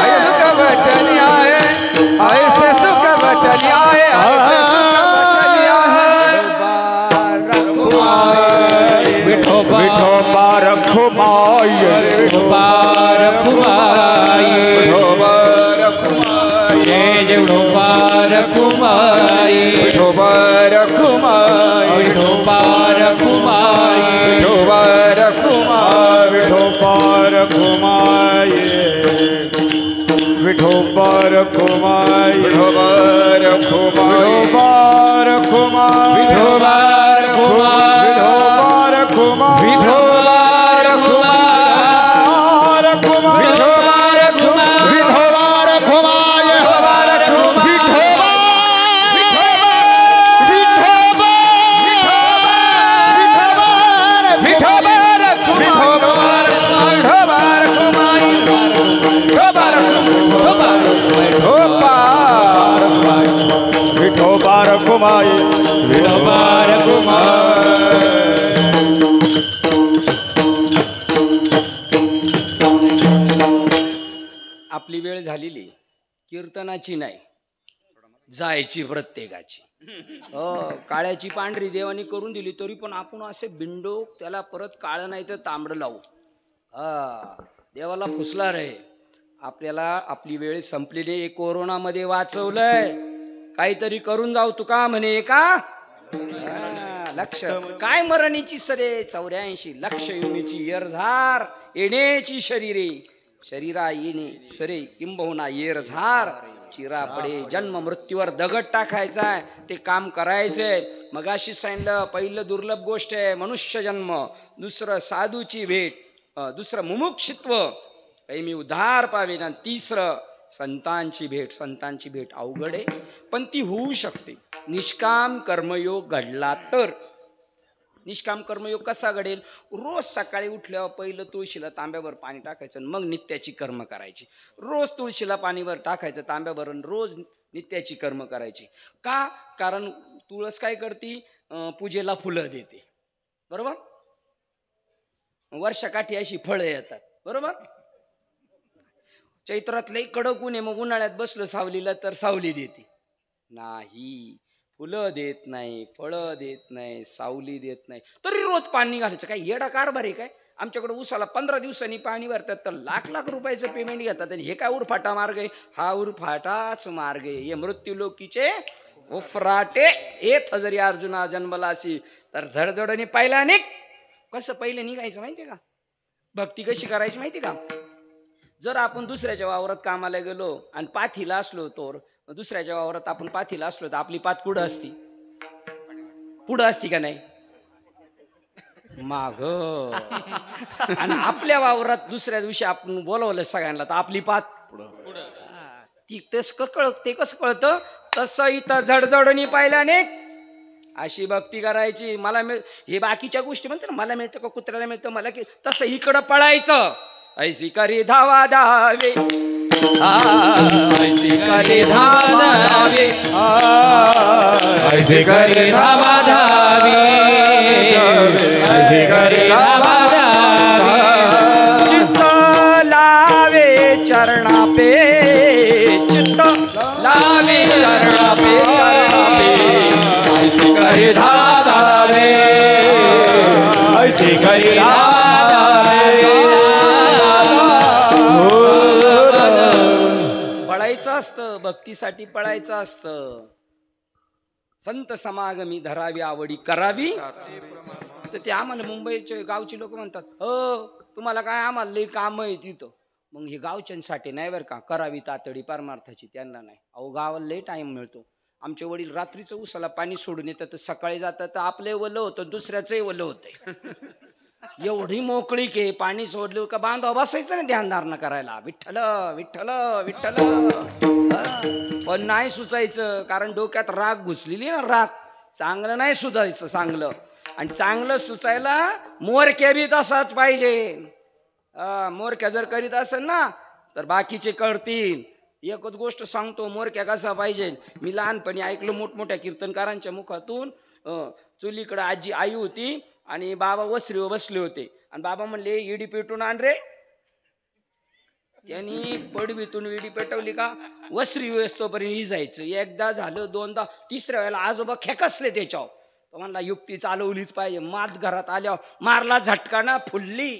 ऐसे सुख वचनी आहे, ऐसे सुख वचनी आहे, विठोबा रखुमाई, विठोबा रखुमाई, विठोबा रखुमाई, जय विठोबा रखुमाई, विठोबा रखुमाई, विठोबा रखुमाई, विठोबा रखुमाई, विठोबा रखुमाई, विठोबा रखुमाई, विठोबा रखुमाई, विठोबा रखुमाई, विठोबा रखुमाई, विठोबा रखुमाई, विठोबा रखुमाई, विठोबा रखुमाई, विठोबा रखुमाई, विठोबा रखुमाई, विठोबा, विठोबा, विठोबा, विठोबा रखुमाई, विठोबा रखुमाई. आपली वेळ झालेली कीर्तनाची नाही, जायची प्रत्येकाची. काळ्याची पांढरी देवानी करून दिली तरी पण आपण असे बिंडोक त्याला परत काळं नाही तर तांबडं लावू. देवाला फुसला रे. आपल्याला आपली वेळ संपलेली आहे. कोरोनामध्ये वाचवलंय. काहीतरी करून जाऊ तुका म्हणे का. लक्ष काय मरणीची सरे 84 लक्ष युनीची येरझार येण्याची शरीरे शरीरा येणे सरे किंबहुना येरझार चिरा पडे. जन्म मृत्यूवर दगड टाकायचाय ते काम करायचंय. मगाशी सांगितलं पहिलं दुर्लभ गोष्ट आहे मनुष्य जन्म, दुसरं साधूची भेट, दुसरं मुमुक्षित्व काही मी उद्धार पावेन, आणि तिसरं संतांची भेट. संतांची भेट अवघड आहे पण ती होऊ शकते निष्काम कर्मयोग घडला तर. निष्काम कर्मयोग कसा घडेल. रोज सकाळी उठल्यावर पहिलं तुळशीला तांब्यावर पाणी टाकायचं मग नित्याची कर्म करायची. रोज तुळशीला पाणीवर टाकायचं तांब्यावर, रोज नित्याची कर्म करायची. का. कारण तुळस काय करते पूजेला फुलं देते बरोबर. वर्षाकाठी अशी फळं येतात बरोबर. चैत्रात लई कडक ऊन आहे मग उन्हाळ्यात बसलो सावलीला तर सावली देते नाही. फुलं देत नाही, फळं देत नाही, सावली देत नाही तरी रोज पाणी घालायचं. काय येडा कारभार आहे काय. आमच्याकडे उसाला 15 दिवसांनी पाणी भरतात तर लाख रुपयाचं पेमेंट घेतात. आणि हे काय उरफाटा मार्ग आहे. हा उरफाटाच मार्ग आहे. हे मृत्यूलोकीचे उफराटे. येत जरी अर्जुना जन्मलासी तर झडझडने पाहिला निघ. कसं पहिले निघायचं माहितीये का. भक्ती कशी करायची माहिती का. जर आपण दुसऱ्याच्या वावरात कामाला गेलो आणि पाथीला असलो तर दुसऱ्याच्या वावरात आपण पाथीला असलो तर आपली पाथ पुढं असती. पुढं असती का नाही माग. आणि आपल्या वावरात दुसऱ्या दिवशी आपण बोलवलं सगळ्यांना तर आपली पाथ पुढं. ती ते कसं कळतं तसं इथं झडझडणी पाहिला नाही. अशी भक्ती करायची. मला हे बाकीच्या गोष्टी म्हणते ना मला मिळतं का कुत्र्याला मिळतं मला की तसं इकडं पळायचं. ऐसी करी धावा धावे ऐसी करी धावा धावे ऐसी करी धावा धावे ऐसी करी धावा धावे. चित्त लावे चरणा पे चित्त लावे चरणा पे ऐसी करी धावा धावे ऐसी करी धावा धावे. पळायचं असतं भक्तीसाठी पळायचं असतं. संत समागमी धरावी आवडी करावी. तर ते आम्हाला मुंबईचे गावची लोक म्हणतात तुम्हाला काय आम्हाला लई काम आहे तिथं. मग हे गावच्यांसाठी नाही बरं का. करावी तातडी परमार्थाची त्यांना नाही. अहो गावाला लई टाइम मिळतो. आमचे वडील रात्रीचं उसाला पाणी सोडून येतात तर सकाळी जातात तर आपले वलं होतं दुसऱ्याचंही वलं होतंय. एवढी मोकळीक आहे. पाणी सोडलं का बांधव बसायचं ना ध्यानधारणा करायला विठ्ठल विठ्ठल विठ्ठल. पण नाही सुचायचं कारण डोक्यात राग घुसलेली ना. राग चांगलं नाही सुचायचं चांगलं. आणि चांगलं सुचायला मोरक्या बी तसाच पाहिजे. मोरक्या जर करीत असेल ना तर बाकीचे करतील. एकच गोष्ट सांगतो मोरक्या कसा पाहिजे. मी लहानपणी ऐकलो मोठमोठ्या कीर्तनकारांच्या मुखातून. चुलीकडे आजी आई होती आणि बाबा वसरीवर बसले होते आणि बाबा म्हणले इडी पेटून आण रे. त्यांनी पडवीतून विडी पेटवली का वसरी व्यस्तोपर्यंत इजायचं. एकदा झालं दोनदा तिसऱ्या वेळेला आजोबा खेकसले त्याच्यावर. तो म्हणला युक्ती चालवलीच पाहिजे. मात घरात आल्यावर मारला झटका ना फुलली.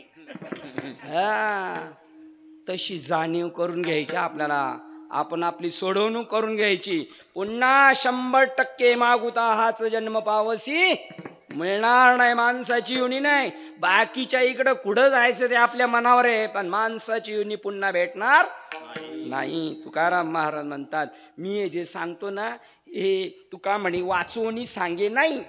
तशी जाणीव करून घ्यायची आपल्याला. आपण आपली सोडवणूक करून घ्यायची. पुन्हा 100% मागुता हाच जन्म पावसी मिळणार नाही. माणसाची युनी नाही. बाकीच्या इकडं कुठं जायचं ते आपल्या मनावर आहे पण माणसाची युनी पुन्हा भेटणार नाही. तुकाराम महाराज म्हणतात मी हे जे सांगतो ना हे तुका म्हणे वाचून सांगे नाही.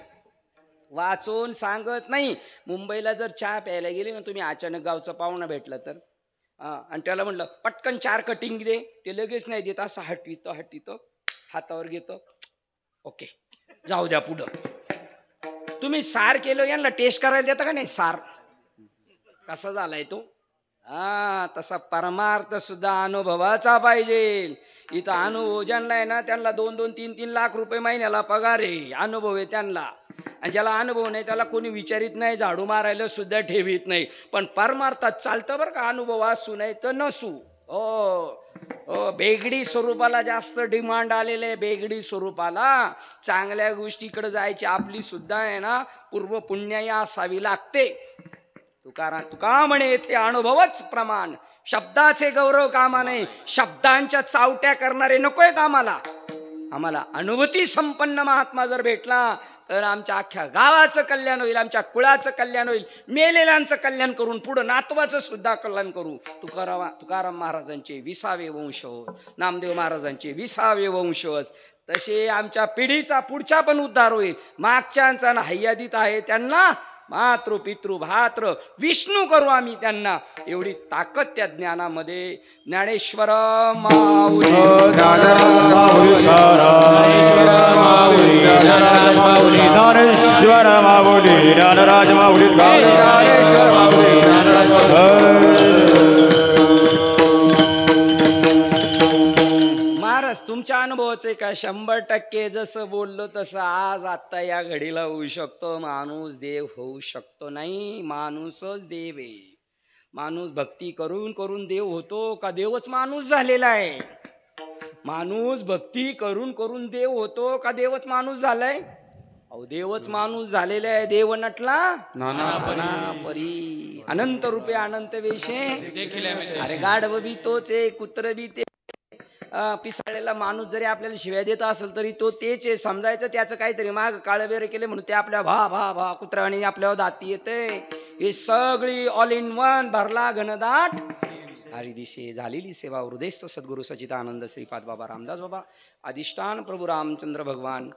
वाचून सांगत नाही. मुंबईला जर चहा प्यायला गेले ना तुम्ही अचानक गावचा पाहुणा भेटला तर आणि त्याला म्हटलं पटकन 4 कटिंग दे ते लगेच नाही देत. असं हटवितो हातावर घेतो ओके जाऊ द्या पुढं. तुम्ही सार केलं यांना टेस्ट करायला देता का नाही. सार कसा झालाय तो. तसा परमार्थ सुद्धा अनुभवाचा पाहिजे. इथं अनुभव ज्यांना आहे ना त्यांना 2-2, 3-3 लाख रुपये महिन्याला पगार आहे. अनुभव आहे त्यांना. आणि ज्याला अनुभव नाही त्याला कोणी विचारित नाही. झाडू मारायला सुद्धा ठेवीत नाही. पण परमार्थात चालतं बरं का. अनुभव असू नाही तर नसू. बेगडी स्वरूपाला जास्त डिमांड आलेले आहे. बेगडी स्वरूपाला चांगल्या गोष्टीकडे जायची आपली सुद्धा आहे ना पूर्व पुण्याई असावी लागते. तुका म्हणे येथे अनुभवच प्रमाण, शब्दाचे गौरव कामा नाही, शब्दांच्या चावट्या करणारे नकोय कामाला. आम्हाला अनुभूती संपन्न महात्मा जर भेटला तर आमच्या अख्ख्या गावाचं कल्याण होईल, आमच्या कुळाचं कल्याण होईल, मेलेल्यांचं कल्याण करून पुढं नातवाचं सुद्धा कल्याण करू. तुकाराम महाराजांचे 20वे वंशज, नामदेव महाराजांचे 20वे वंशज, तसे आमच्या पिढीचा पुढचा पण उद्धार होईल. मागच्यांचा हय्यादीत आहे त्यांना मातृ पितृ भात्र विष्णू करू आम्ही त्यांना. एवढी ताकद त्या ज्ञानामध्ये. ज्ञानेश्वर माऊली, महाराज तुमच्या अनुभवाचे का 100% जसं बोललो तसं आज आत्ता या घडीला होऊ शकतो. माणूस देव होऊ शकतो नाही, माणूसच देव आहे. माणूस भक्ती करून करून देव होतो का देवच माणूस झालेला आहे? माणूस भक्ती करून करून देव होतो का देवच माणूस झालाय? अहो देवच माणूस झालेला आहे. देव नटला नाना परी, अनंत रूपे अनंत वेशे. अरे गाढव बी तोच आहे, कुत्र बी ते, पिसाळलेला माणूस जरी आपल्याला शिव्या देत असेल तरी तो तेच आहे समजायचं. त्याचं काहीतरी माग काळबेर केले म्हणून ते आपल्या भा कुत्र्याने आपल्यावर दाती येते. हे सगळी ऑल इन वन भरला घनदाट हरिदिशे झालेली सेवा. हृदयस्थ सद्गुरु सच्चिदानंद श्रीपाद बाबा रामदास बाबा, अधिष्ठान प्रभू रामचंद्र भगवान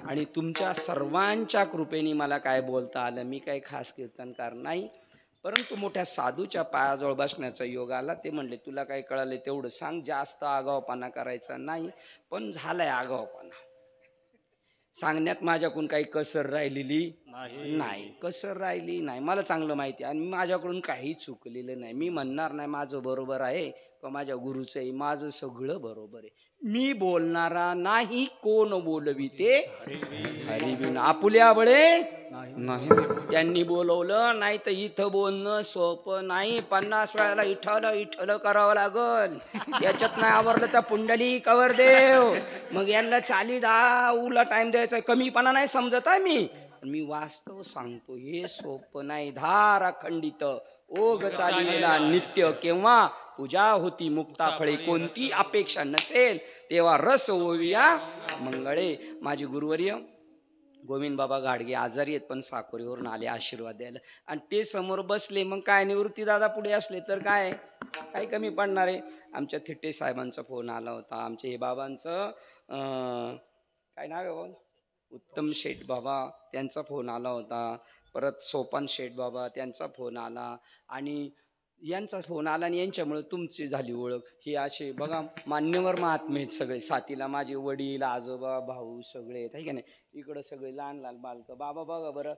आणि तुमच्या सर्वांच्या कृपेने मला काय बोलता आलं. मी काही खास कीर्तनकार नाही, परंतु मोठ्या साधूच्या पायाजवळ बसण्याचा योग आला. ते म्हणले तुला काय कळाले तेवढं सांग, जास्त आगावपणा करायचा नाही. पण झालाय आगावपणा सांगण्यात, माझ्याकडून काही कसर राहिलेली नाही. कसर राहिली नाही, मला चांगलं माहिती आहे. आणि माझ्याकडून काही चुकलेलं नाही. मी म्हणणार नाही माझं बरोबर आहे का माझ्या गुरुचं आहे, माझं सगळं बरोबर आहे. मी बोलणारा नाही, कोण बोलविते हरिविना. आपुल्या बळे नाही, त्यांनी बोलवलं नाही तर इथं बोलणं सोपं नाही. 50 वेळाला इठल करावं लागल. याच्यात नाही आवरलं तर पुंडली कवर देव. मग यांना 40 उला टाइम द्यायचा. कमीपणा नाही समजत आहे मी वास्तव सांगतो. हे सोपं नाही. धार अखंडित ओघ चाललेला नित्य, केव्हा पूजा होती मुक्ता फळे, कोणती अपेक्षा नसेल तेव्हा रस ओविया मंगळे. माझे गुरुवर्य गोविंद बाबा घाडगे आजारी आहेत, पण साकोरीवरून आले आशीर्वाद द्यायला. आणि ते समोर बसले. मग काय निवृत्ती दादा पुढे असले तर काय काही कमी पडणार आहे. आमच्या थिट्टे साहेबांचा फोन आला होता. आमचे हे बाबांचं काय नाव आहे बाबा, उत्तम शेठ बाबा, त्यांचा फोन आला होता. परत सोपान शेठ बाबा त्यांचा फोन आला आणि यांचा फोन आला. आणि यांच्यामुळे तुमची झाली ओळख. हे असे बघा मान्यवर महात्मे आहेत सगळे. साथीला माझे वडील आजोबा भाऊ सगळे आहेत, आहे का नाही. इकडं सगळे लहान लहान बालकं. बाबा बघा बरं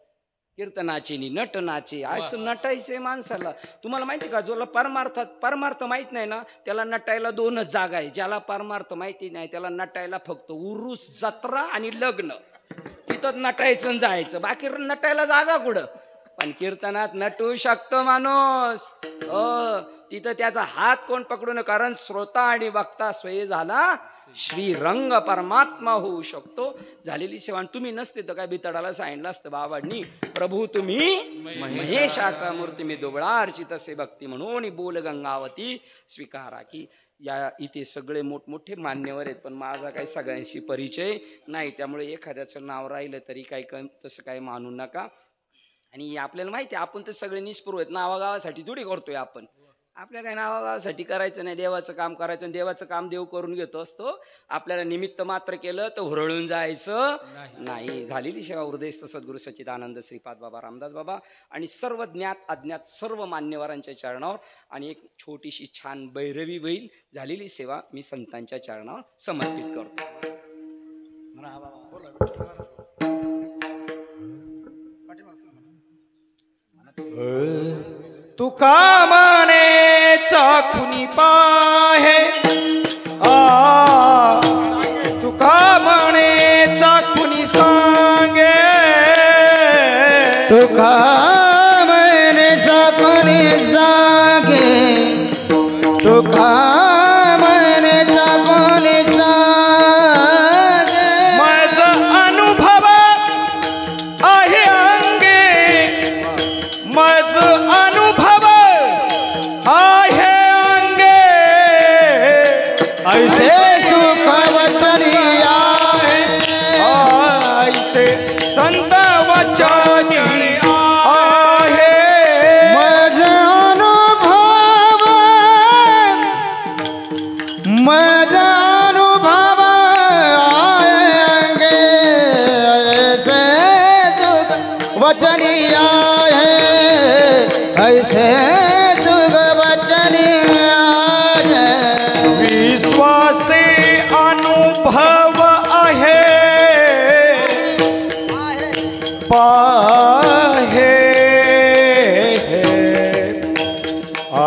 कीर्तनाचे नट नाचे. असं नटायचे माणसाला. तुम्हाला माहिती का, ज्याला परमार्थ माहित नाही ना त्याला नटायला 2च जागा आहे. ज्याला परमार्थ माहिती नाही त्याला नटायला फक्त उरूस जत्रा आणि लग्न, तिथं नटायचं जायचं. बाकी नटायला जागा कुठं. पण कीर्तनात नटू शकतो माणूस. तिथं त्याचा हात कोण पकडू नये, कारण श्रोता आणि वक्ता स्वय झाला श्रीरंग परमात्मा होऊ शकतो. झालेली सेवा. तुम्ही नसते तर काय बितडाला सांगितलं असतं बाबांनी, प्रभू तुम्ही महेशाचा मूर्ती मी दुबळा अर्चित असे भक्ती म्हणून बोल गंगावती स्वीकारा. की या इथे सगळे मोठमोठे मान्यवर आहेत, पण माझा काही सगळ्यांशी परिचय नाही. त्यामुळे एखाद्याचं नाव राहिलं तरी काही तसं काही मानू नका. आणि आपल्याला माहिती आहे आपण तर सगळे निष्प्रभ आहेत. नावागावासाठी थोडी करतोय आपण. आपल्या काही नावागावासाठी करायचं नाही, देवाचं काम करायचं. आणि देवाचं काम देव करून घेतो असतो. आपल्याला निमित्त मात्र केलं तर हुरळून जायचं नाही. झालेली सेवा हृदयस्थ सद्गुरु सच्चिदानंद श्रीपाद बाबा रामदास बाबा आणि सर्व ज्ञात अज्ञात सर्व मान्यवरांच्या चरणावर. आणि एक छोटीशी छान भैरवी होईल. झालेली सेवा मी संतांच्या चरणावर समर्पित करतो. तुका म्हणे चाखुनी पाहे, तुका म्हणे चाखुनी सांगे, तुका म्हणे चाखुनी सांगे, तुका म्हणे ऐसे सुख वचनी आहे ऐसे संत वचनी आहे माझा अनुभव आएंगे ऐसे सुख वचनी आहे ऐसे सुख वचनी आहे विश्वासे अनुभव आहे पाहे आ